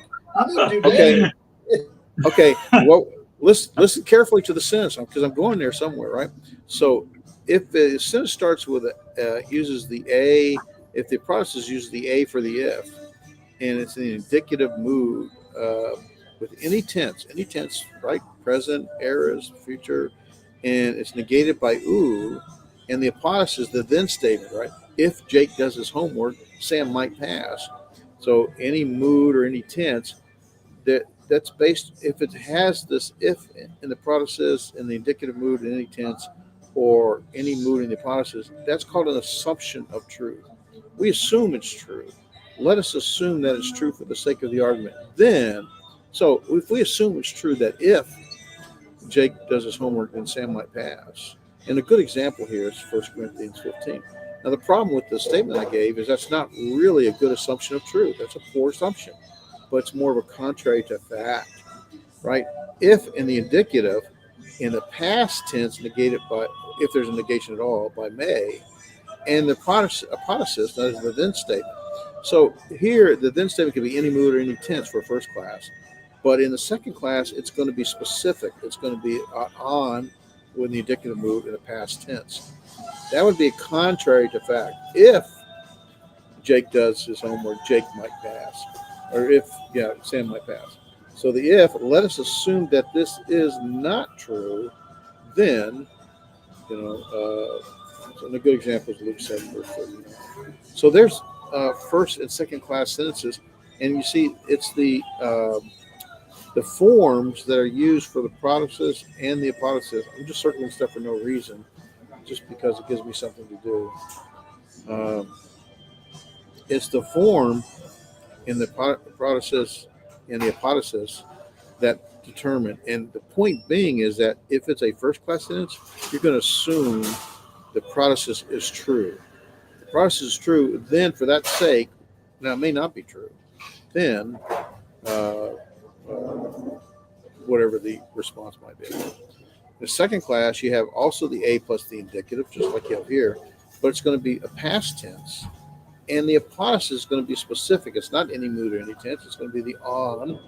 You didn't do okay. that. Okay. Well, listen carefully to the sentence because I'm going there somewhere, right? So, if the sentence starts with uses the a, if the process uses the a for the if, and it's in the indicative mood with any tense, right? Present, aorist, future, and it's negated by ooh, and the apostrophe is the then statement, right? If Jake does his homework, Sam might pass. So any mood or any tense that's based, if it has this if in the process, in the indicative mood in any tense, or any mood in the process, that's called an assumption of truth. We assume it's true. Let us assume that it's true for the sake of the argument. Then, so if we assume it's true that if Jake does his homework, then Sam might pass. And a good example here is 1 Corinthians 15. Now, the problem with the statement I gave is that's not really a good assumption of truth. That's a poor assumption, but it's more of a contrary to fact, right? If in the indicative, in the past tense, negated by, if there's a negation at all, by may, and the process, that is the then statement. So here, the then statement can be any mood or any tense for first class. But in the second class, it's going to be specific. It's going to be on with the indicative mood in the past tense. That would be a contrary to fact. If Jake does his homework, Jake might pass. Or Sam might pass. So the if, let us assume that this is not true, then, so a good example is Luke 7, verse 39. So there's first and second class sentences, and you see it's the forms that are used for the process and the apostrophe. I'm just circling stuff for no reason, just because it gives me something to do. It's the form in the process and the apostrophe that determine. And the point being is that if it's a first class sentence, you're going to assume the process is true. The process is true, then for that sake, now it may not be true, then whatever the response might be. The second class, you have also the a plus the indicative, just like you have here, but it's going to be a past tense. And the apostrophe is going to be specific. It's not any mood or any tense. It's going to be the on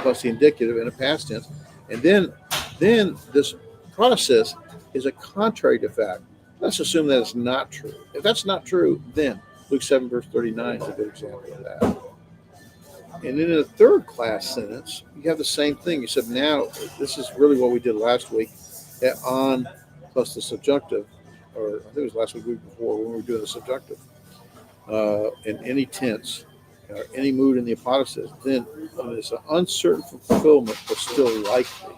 plus the indicative in a past tense. And then this process is a contrary to fact. Let's assume that it's not true. If that's not true, then Luke 7, verse 39 is a good example of that. And then in a third class sentence, you have the same thing. You said, now, this is really what we did last week, that on plus the subjunctive, or I think it was last week before when we were doing the subjunctive, in any tense, or any mood in the apostrophe, then it's an uncertain fulfillment, but still likely.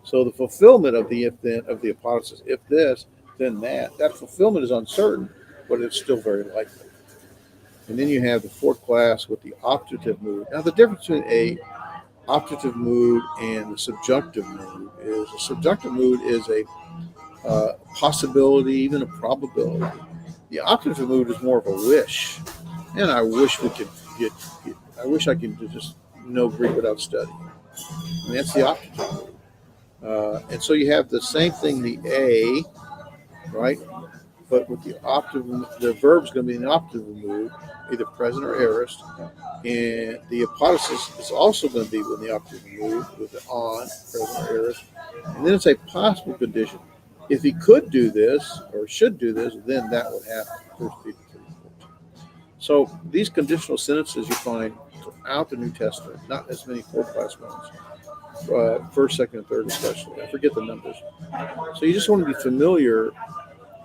So the fulfillment of the if then of the apostrophe, if this, then that fulfillment is uncertain, but it's still very likely. And then you have the fourth class with the optative mood. Now, the difference between a optative mood and the subjunctive mood is a subjunctive mood is a possibility, even a probability. The optative mood is more of a wish, and I wish we could get I wish I could just know Greek without studying. I mean, that's the optative mood. And so you have the same thing, the A, right? But with the optative, the verb's going to be in the optative mood, either present or aorist. And the apodosis is also going to be in the optative mood with the on, present or aorist. And then it's a possible condition. If he could do this or should do this, then that would happen. 1 Peter 3:14. So these conditional sentences you find throughout the New Testament, not as many fourth-class ones, first, second, and third especially. I forget the numbers. So you just want to be familiar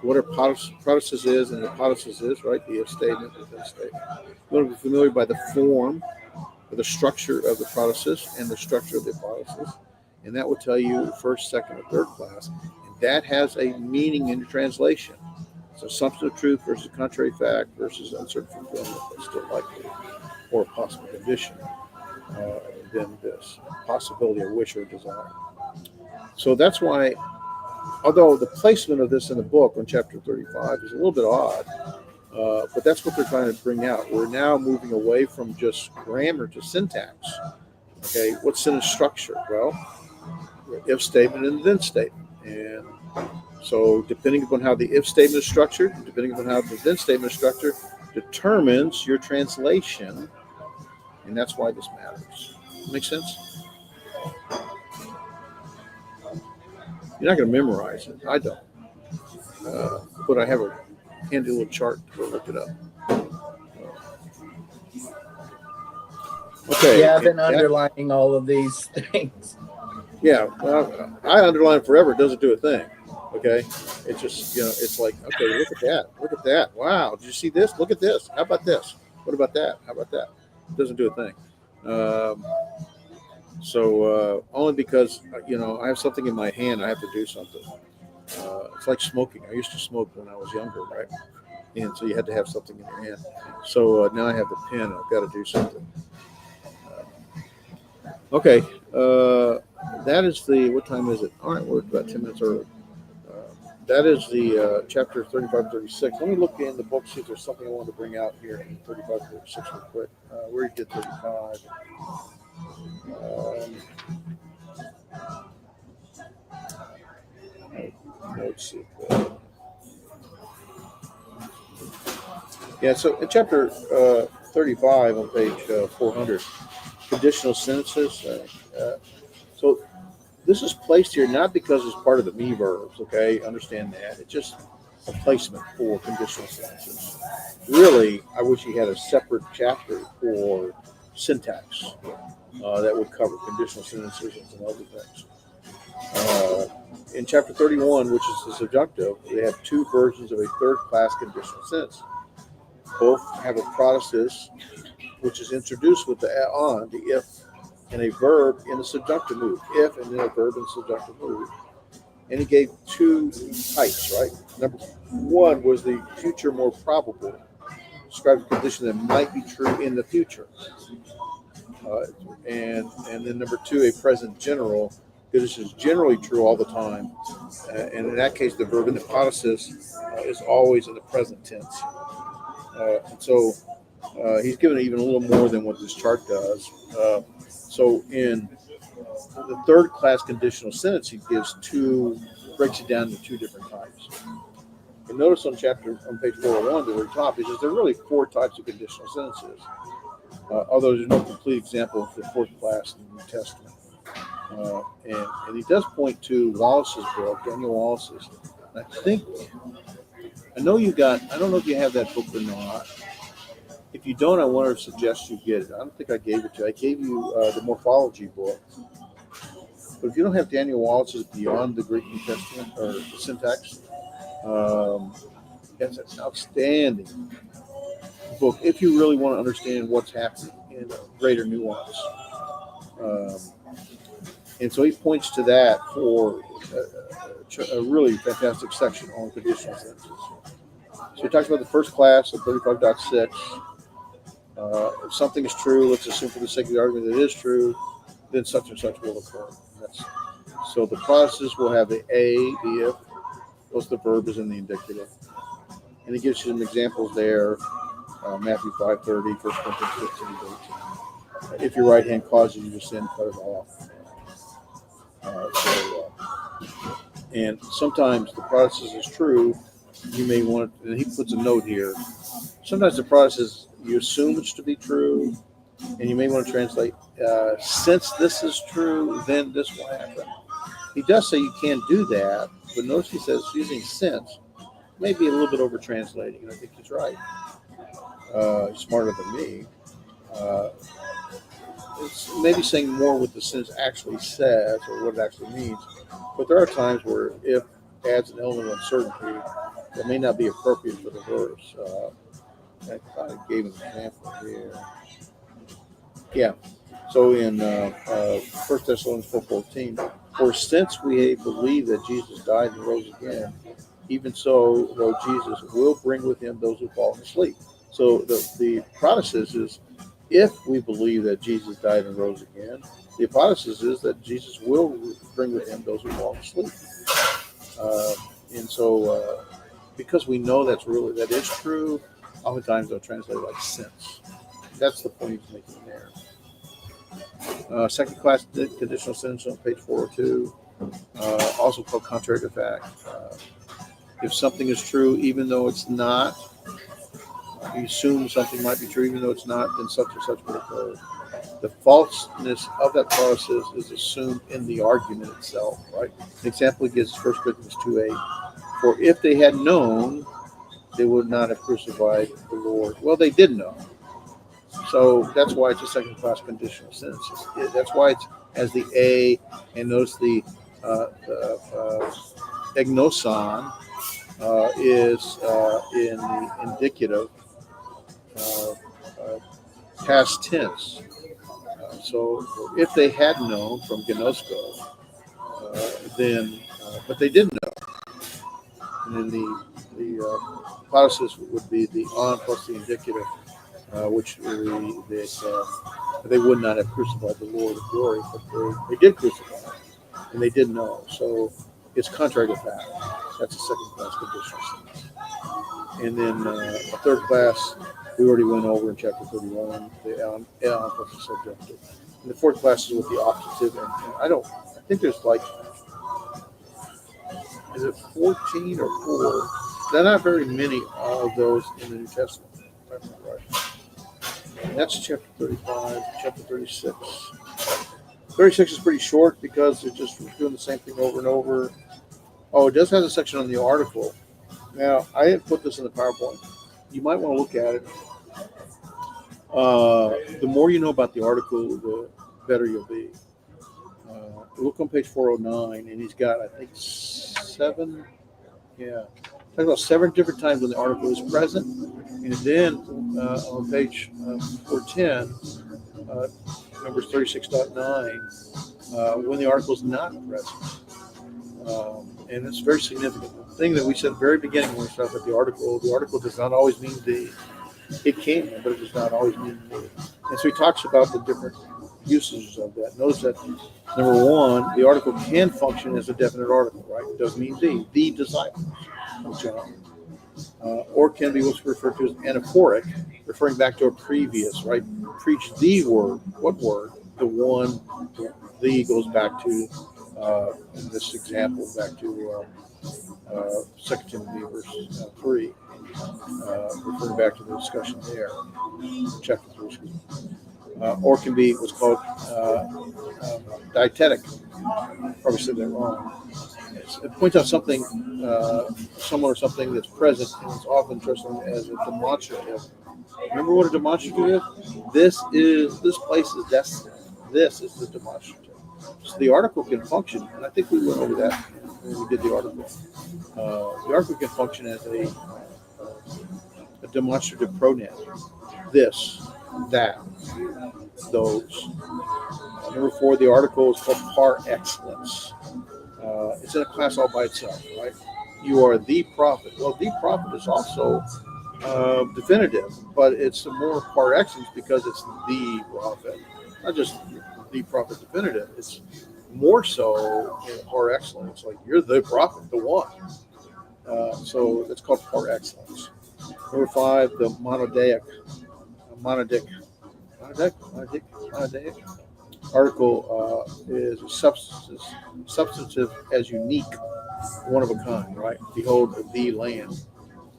what a protasis is and the apodosis is, right? The if statement, the then statement. You want to be familiar by the form, or the structure of the protasis and the structure of the apodosis. And that will tell you first, second, or third class. And that has a meaning in the translation. So assumption of truth versus contrary fact versus uncertain fulfillment, but still likely, or a possible condition. Than this possibility, a wish, or desire. So that's why, although the placement of this in the book on chapter 35 is a little bit odd, but that's what they're trying to bring out. We're now moving away from just grammar to syntax. Okay, what's sentence structure? Well, if statement and then statement. And so depending upon how the if statement is structured, depending upon how the then statement is structured, determines your translation. And that's why this matters. Make sense? You're not going to memorize it. I don't. But I have a handy little chart to go look it up. Okay. Yeah, I've been underlining all of these things. Yeah, well, I underline forever. It doesn't do a thing. Okay. It's just, it's like, okay, look at that. Look at that. Wow. Did you see this? Look at this. How about this? What about that? How about that? It doesn't do a thing. So only because, I have something in my hand, I have to do something. It's like smoking. I used to smoke when I was younger, right? And so you had to have something in your hand. So now I have the pen. I've got to do something. Okay. That is what time is it? All right, we're about 10 minutes early. That is the chapter 35, 36. Let me look in the book, see if there's something I want to bring out here in 35, 36 real quick. Where did you get 35? Let's see. Yeah, so in chapter 35 on page 400, conditional sentences. So this is placed here not because it's part of the me verbs, okay? Understand that. It's just a placement for conditional sentences. Really, I wish he had a separate chapter for syntax that would cover conditional sentences and some other things. In chapter 31, which is the subjunctive, they have two versions of a third-class conditional sentence. Both have a protasis, which is introduced with the on, the if, and a verb in the subjunctive mood. If, and then a verb in the subjunctive mood. And he gave two types, right? Number one was the future more probable, describes a condition that might be true in the future. And then number two, a present general. This is generally true all the time. And in that case, the verb in the potasis is always in the present tense. And so he's given even a little more than what this chart does. So in the third class conditional sentence, he breaks it down into two different types. And notice on page 401, the very top, he says there are really four types of conditional sentences. Although there's no complete example for fourth class in the New Testament. And he does point to Wallace's book, Daniel Wallace's. I know I don't know if you have that book or not. If you don't, I want to suggest you get it. I don't think I gave it to you. I gave you the morphology book. But if you don't have Daniel Wallace's Beyond the Greek New Testament or the syntax, that's an outstanding book if you really want to understand what's happening in greater nuance. And so he points to that for a really fantastic section on conditional sentences. So he talks about the first class of 35.6. If something is true, let's assume for the sake of the argument that it is true, then such and such will occur. So the process will have the A, the if, plus the verb is in the indicative. And he gives you some examples there. Matthew 5:30, 1 Corinthians 15:18. If your right hand causes you to sin, cut it off. And sometimes the process is true. You may want, and he puts a note here. Sometimes the process you assume it's to be true, and you may want to translate, since this is true, then this will happen. He does say you can't do that, but notice he says using since may be a little bit over translating, and I think he's right. He's smarter than me. It's maybe saying more what the sentence actually says or what it actually means. But there are times where if adds an element of uncertainty that may not be appropriate for the verse. I thought I gave an example here. Yeah. So in 1 Thessalonians 4:14, for since we believe that Jesus died and rose again, even so, though Jesus will bring with him those who fall asleep. So the process is, if we believe that Jesus died and rose again, the hypothesis is that Jesus will bring with him those who fall asleep. And so, because we know that is true, oftentimes they'll translate like since. That's the point he's making there. Second class conditional sentence on page 402, also called contrary to fact. If something is true, even though it's not, you assume something might be true, even though it's not, then such and such will occur. The falseness of that process is assumed in the argument itself, right? An example he gives is 1 Corinthians 2:8. For if they had known, they would not have crucified the Lord. Well, they did know. So that's why it's a second class conditional sentence. That's why it's as the A, and notice the egnoson is in the indicative past tense. So if they had known from gnosko, then, but they didn't know. And then the process would be the on plus the indicative, which they would not have crucified the Lord of glory, but they did crucify him, and they did know. So it's contrary to fact. That's a second class conditional sentence. And then a third class, we already went over in chapter 31, the Elem plus the subjunctive. And the fourth class is with the optative, and I think there's like, is it 14 or 4? There are not very many of those in the New Testament. If I'm not right. And that's chapter 35, chapter 36. 36 is pretty short because it's just doing the same thing over and over. Oh, it does have a section on the article. Now, I didn't put this in the PowerPoint. You might want to look at it. The more you know about the article, the better you'll be. Look on page 409, and he's got, I think, 7 about 7 different times when the article is present. And then on page 410, numbers 36.9, when the article is not present. And it's very significant. The thing that we said at the very beginning when we started with the article does not always mean the. It can, but it does not always mean the. And so he talks about the different usages of that. Notice that, number one, the article can function as a definite article, right? It does mean the disciples of John. Or can be what's referred to as anaphoric, referring back to a previous, right? Preach the word. What word? The one, the goes back to, in this example, back to 2 Timothy verse 3, referring back to the discussion there, chapter 3, or can be what's called dietetic. Probably said that wrong. It points out something, someone or something that's present, and it's often translated as a demonstrative. Remember what a demonstrative is? This place is destined. This is the demonstrative. So the article can function, and I think we went over that when we did the article. The article can function as a demonstrative pronoun. This, that, those. Number 4, the article is called par excellence. It's in a class all by itself, right? You are the prophet. Well, the prophet is also definitive, but it's more par excellence because it's the prophet, not just the prophet definitive. It's more so par excellence. Like you're the prophet, the one. So it's called par excellence. Number 5, the monadic article is substantive as unique, one of a kind, right? Behold, the lamb.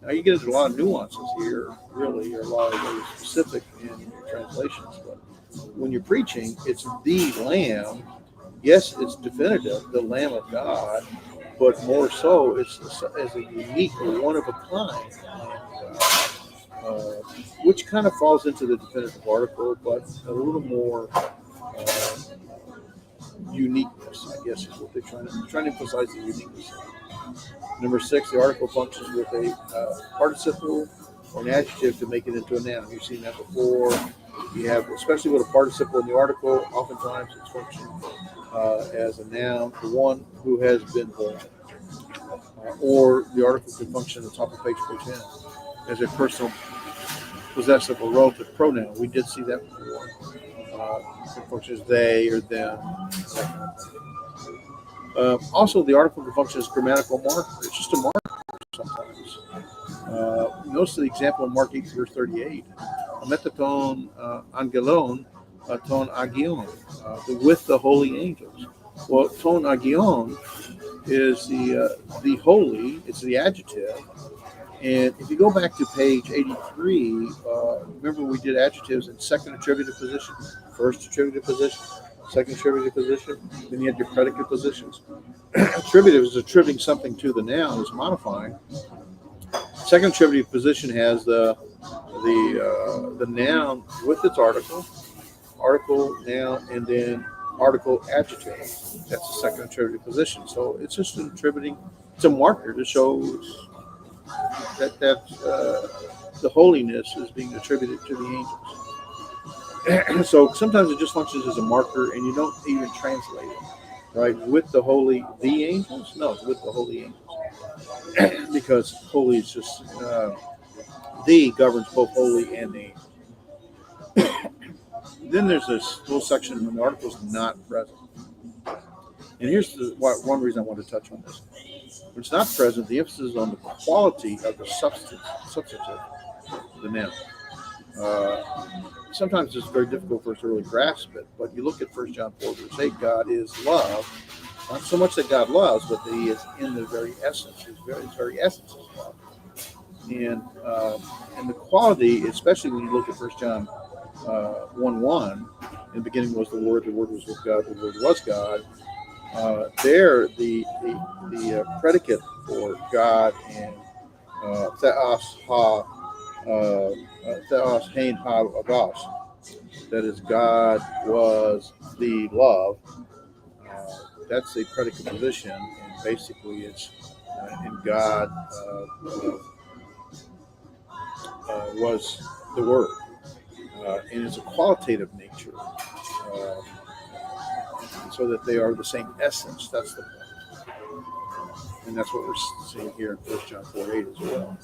Now you get into a lot of nuances here, really, or a lot of very specific in translations. But when you're preaching, it's the lamb. Yes, it's definitive, the Lamb of God, but more so, it's as a unique or one of a kind Lamb of God, which kind of falls into the definitive article, but a little more uniqueness, I guess, is what they're trying to emphasize the uniqueness. Number 6, the article functions with a participle or an adjective to make it into a noun. You've seen that before. You have, especially with a participle in the article, oftentimes it's functioning as a noun, the one who has been born. Or the article can function at the top of page 10 as a personal possessive or relative pronoun. We did see that before. It functions they or them. Also, the article can function as grammatical marker. It's just a marker sometimes. Notice the example in Mark 8, verse 38. Metaton angelon, ton agion, with the holy angels. Well, ton agion is the holy. It's the adjective. And if you go back to page 83, remember we did adjectives in second attributive position, first attributive position, second attributive position. Then you had your predicate positions. Attributive is attributing something to the noun, is modifying. Second attributive position has the noun with its article, noun, and then article adjective. That's the second attributive position. So it's just an attributing. It's a marker that shows that the holiness is being attributed to the angels. So sometimes it just functions as a marker, and you don't even translate it, right? With the holy, the angels? No, it's with the holy angels, because holy is just the governs both holy and the angels. Then there's this little section when the article is not present, and here's one reason I want to touch on this. When it's not present, the emphasis is on the quality of the substantive, the noun. Sometimes it's very difficult for us to really grasp it, but you look at 1 John 4, verse 8, God is love. Not so much that God loves, but that he is in the very essence. His very essence is love. And the quality, especially when you look at 1 John 1:1, in the beginning was the Word was with God, the Word was God. There, the predicate for God and theos hein ha agos, that is, God was the love. That's a predicate position, and basically it's and God was the Word, and it's a qualitative nature. So that they are the same essence. That's the point. And that's what we're seeing here in 1 John 4:8 as well.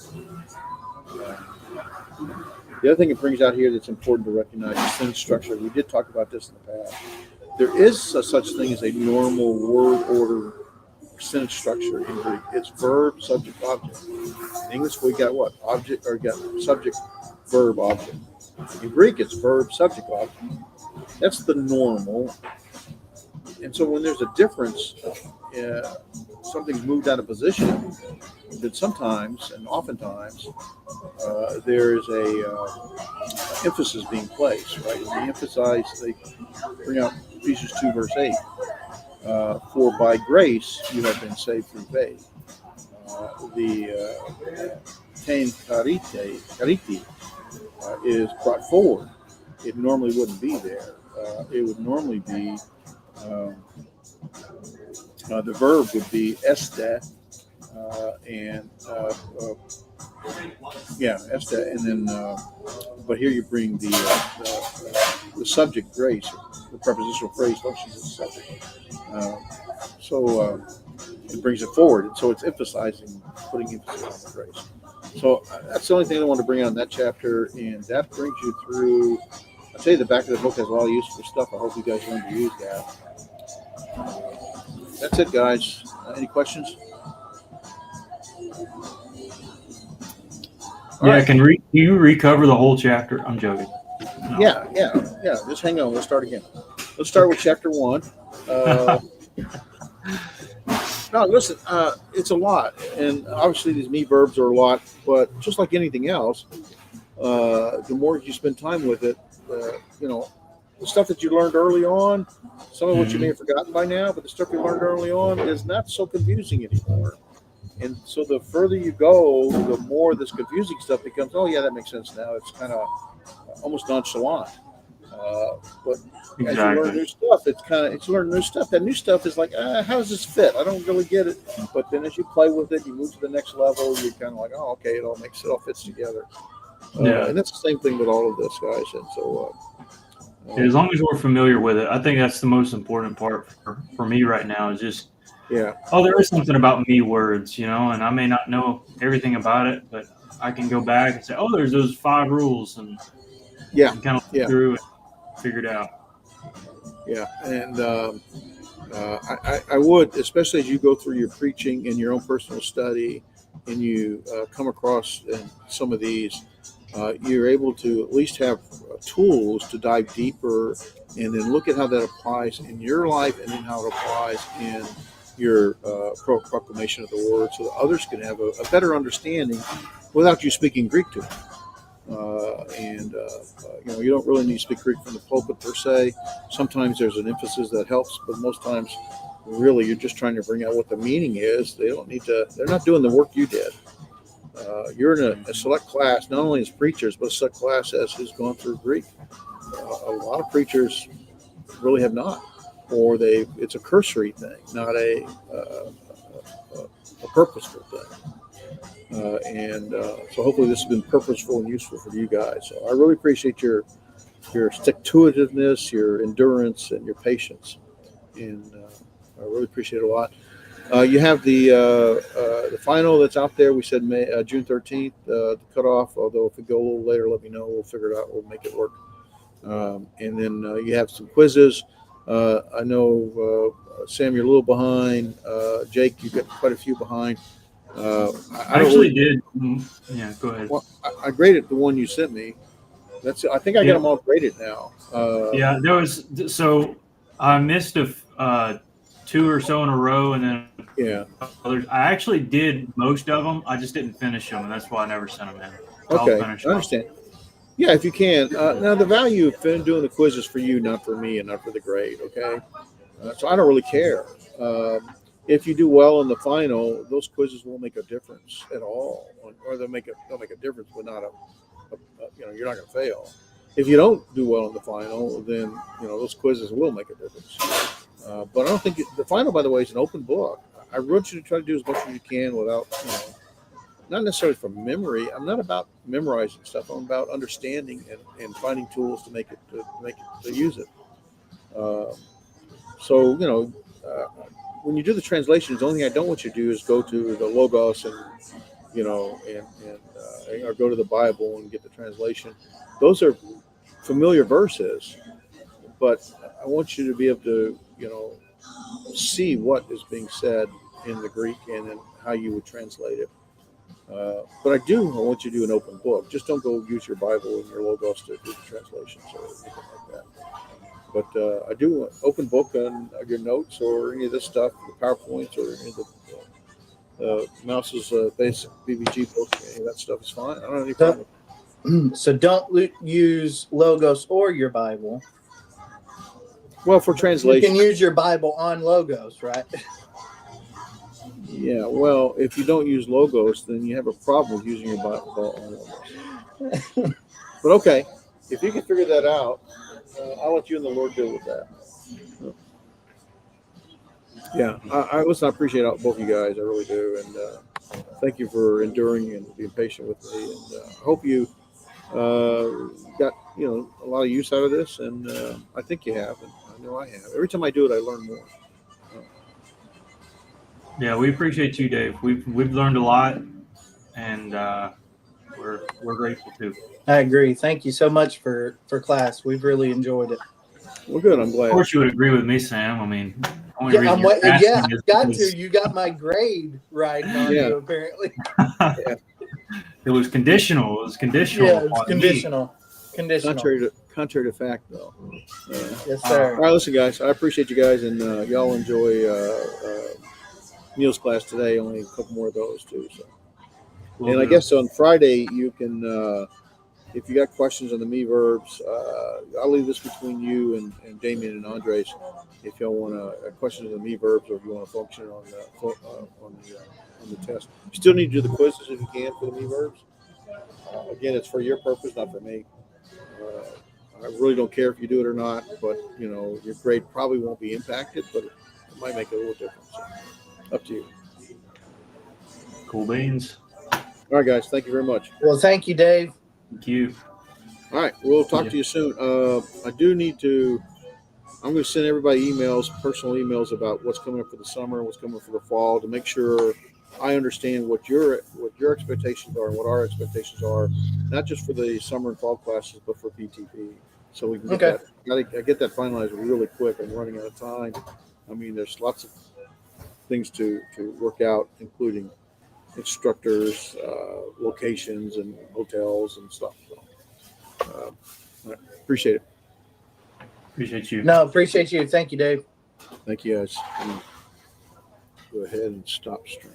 The other thing it brings out here that's important to recognize is sentence structure. We did talk about this in the past. There is a such thing as a normal word order sentence structure in Greek. It's verb, subject, object. In English, we got what? Object, or got subject, verb, object. In Greek, it's verb, subject, object. That's the normal. And so when there's a difference, something's moved out of position, then sometimes and oftentimes there is a emphasis being placed, right? And they bring out Ephesians 2, verse 8. For by grace you have been saved through faith. The ten kariti is brought forward. It normally wouldn't be there. It would normally be the verb would be este, and este, and then but here you bring the subject grace, the prepositional phrase functions as a subject. So it brings it forward, and so it's emphasizing, putting emphasis on the grace. So that's the only thing I want to bring out in that chapter, and that brings you through. I'll tell you, the back of the book has a lot of useful stuff. I hope you guys learn to use that. That's it, guys. Any questions? Yeah, can you recover the whole chapter? I'm joking. No. Yeah. Just hang on. Let's start again. Let's start with chapter 1. No, listen. It's a lot, and obviously these me verbs are a lot. But just like anything else, the more you spend time with it, the stuff that you learned early on, some of what you may have forgotten by now, but the stuff you learned early on is not so confusing anymore. And so the further you go, the more this confusing stuff becomes. Oh yeah, that makes sense now. It's kind of almost nonchalant. But as you learn new stuff, it's learning new stuff. That new stuff is like, how does this fit? I don't really get it. But then as you play with it, you move to the next level. You're kind of like, oh, okay, it all fits together. And that's the same thing with all of this, guys. And so, as long as we're familiar with it, I think that's the most important part for me right now. Is just there is something about me words, and I may not know everything about it, but I can go back and say, oh, there's those 5 rules, and kind of look through and figure it out. Yeah, and I would, especially as you go through your preaching and your own personal study, and you come across some of these, you're able to at least have tools to dive deeper and then look at how that applies in your life and then how it applies in your proclamation of the word, so that others can have a better understanding without you speaking Greek to them. You don't really need to speak Greek from the pulpit per se. Sometimes there's an emphasis that helps, but most times, really, you're just trying to bring out what the meaning is. They don't need to. They're not doing the work you did. You're in a select class, not only as preachers, but a select class as who's gone through Greek. A lot of preachers really have not, or it's a cursory thing, not a purposeful thing. So hopefully this has been purposeful and useful for you guys. So I really appreciate your stick-to-itiveness, your endurance, and your patience. And I really appreciate it a lot. You have the final that's out there. We said June 13th, the cutoff. Although if we go a little later, let me know. We'll figure it out. We'll make it work. And then you have some quizzes. I know, Sam, you're a little behind. Jake, you've got quite a few behind. I actually did. Yeah, go ahead. Well, I graded the one you sent me. I think I got them all graded now. There was. So I missed 2 or so in a row, and then others. I actually did most of them. I just didn't finish them, and that's why I never sent them in. Okay, I understand. Yeah, if you can. Now, the value of doing the quiz is for you, not for me, and not for the grade. Okay, so I don't really care. If you do well in the final, those quizzes won't make a difference at all, or they'll make a difference, but not you're not going to fail. If you don't do well in the final, then those quizzes will make a difference. But I don't think the final, by the way, is an open book. I want you to try to do as much as you can without, not necessarily from memory. I'm not about memorizing stuff. I'm about understanding and finding tools to to use it. When you do the translations, the only thing I don't want you to do is go to the Logos and or go to the Bible and get the translation. Those are familiar verses, but I want you to be able to see what is being said in the Greek and then how you would translate it. But I want you to do an open book. Just don't go use your Bible and your Logos to do the translations or anything like that. But I do an open book on your notes or any of this stuff, the PowerPoints or any of the Mouse's basic BBG book. Any of that stuff is fine. I don't have any problem. So don't use Logos or your Bible. Well, for translation, you can use your Bible on Logos, right? Yeah. Well, if you don't use Logos, then you have a problem with using your Bible on Logos. But okay, if you can figure that out, I'll let you and the Lord deal with that. Yeah, I appreciate both you guys. I really do, and thank you for enduring and being patient with me. And I hope you got a lot of use out of this, and I think you have, and I know I have. Every time I do it, I learn more. Yeah, we appreciate you, Dave. We've learned a lot, and we're grateful too. I agree. Thank you so much for class. We've really enjoyed it. Well, good. I'm glad. Of course, you would agree with me, Sam. I mean, I got to. You got my grade right on you, apparently. Yeah. It was conditional. It was conditional. Yeah, it's upon me. conditional. Conditional. Contrary to fact, though. Yes, sir. All right, listen, guys. I appreciate you guys, and y'all enjoy Neil's class today. Only a couple more of those too. So, Will and I do. guess on Friday you can, if you got questions on the me verbs, I'll leave this between you and Damien and Andres. If y'all want questions on the me verbs, or if you want to function on the test, you still need to do the quizzes if you can for the me verbs. Again, it's for your purpose, not for me. I really don't care if you do it or not, but your grade probably won't be impacted, but it might make a little difference. So, up to you. Cool beans. All right, guys. Thank you very much. Well, thank you, Dave. Thank you. All right, we'll talk to you soon. I do need to. I'm going to send everybody personal emails about what's coming up for the summer, what's coming up for the fall, to make sure I understand what your expectations are and what our expectations are, not just for the summer and fall classes, but for PTP. So we can get that. I get that finalized really quick. I'm running out of time. I mean, there's lots of things to work out, including instructors, locations, and hotels and stuff. So, appreciate it. Appreciate you. No, appreciate you. Thank you, Dave. Thank you, guys. Go ahead and stop stream.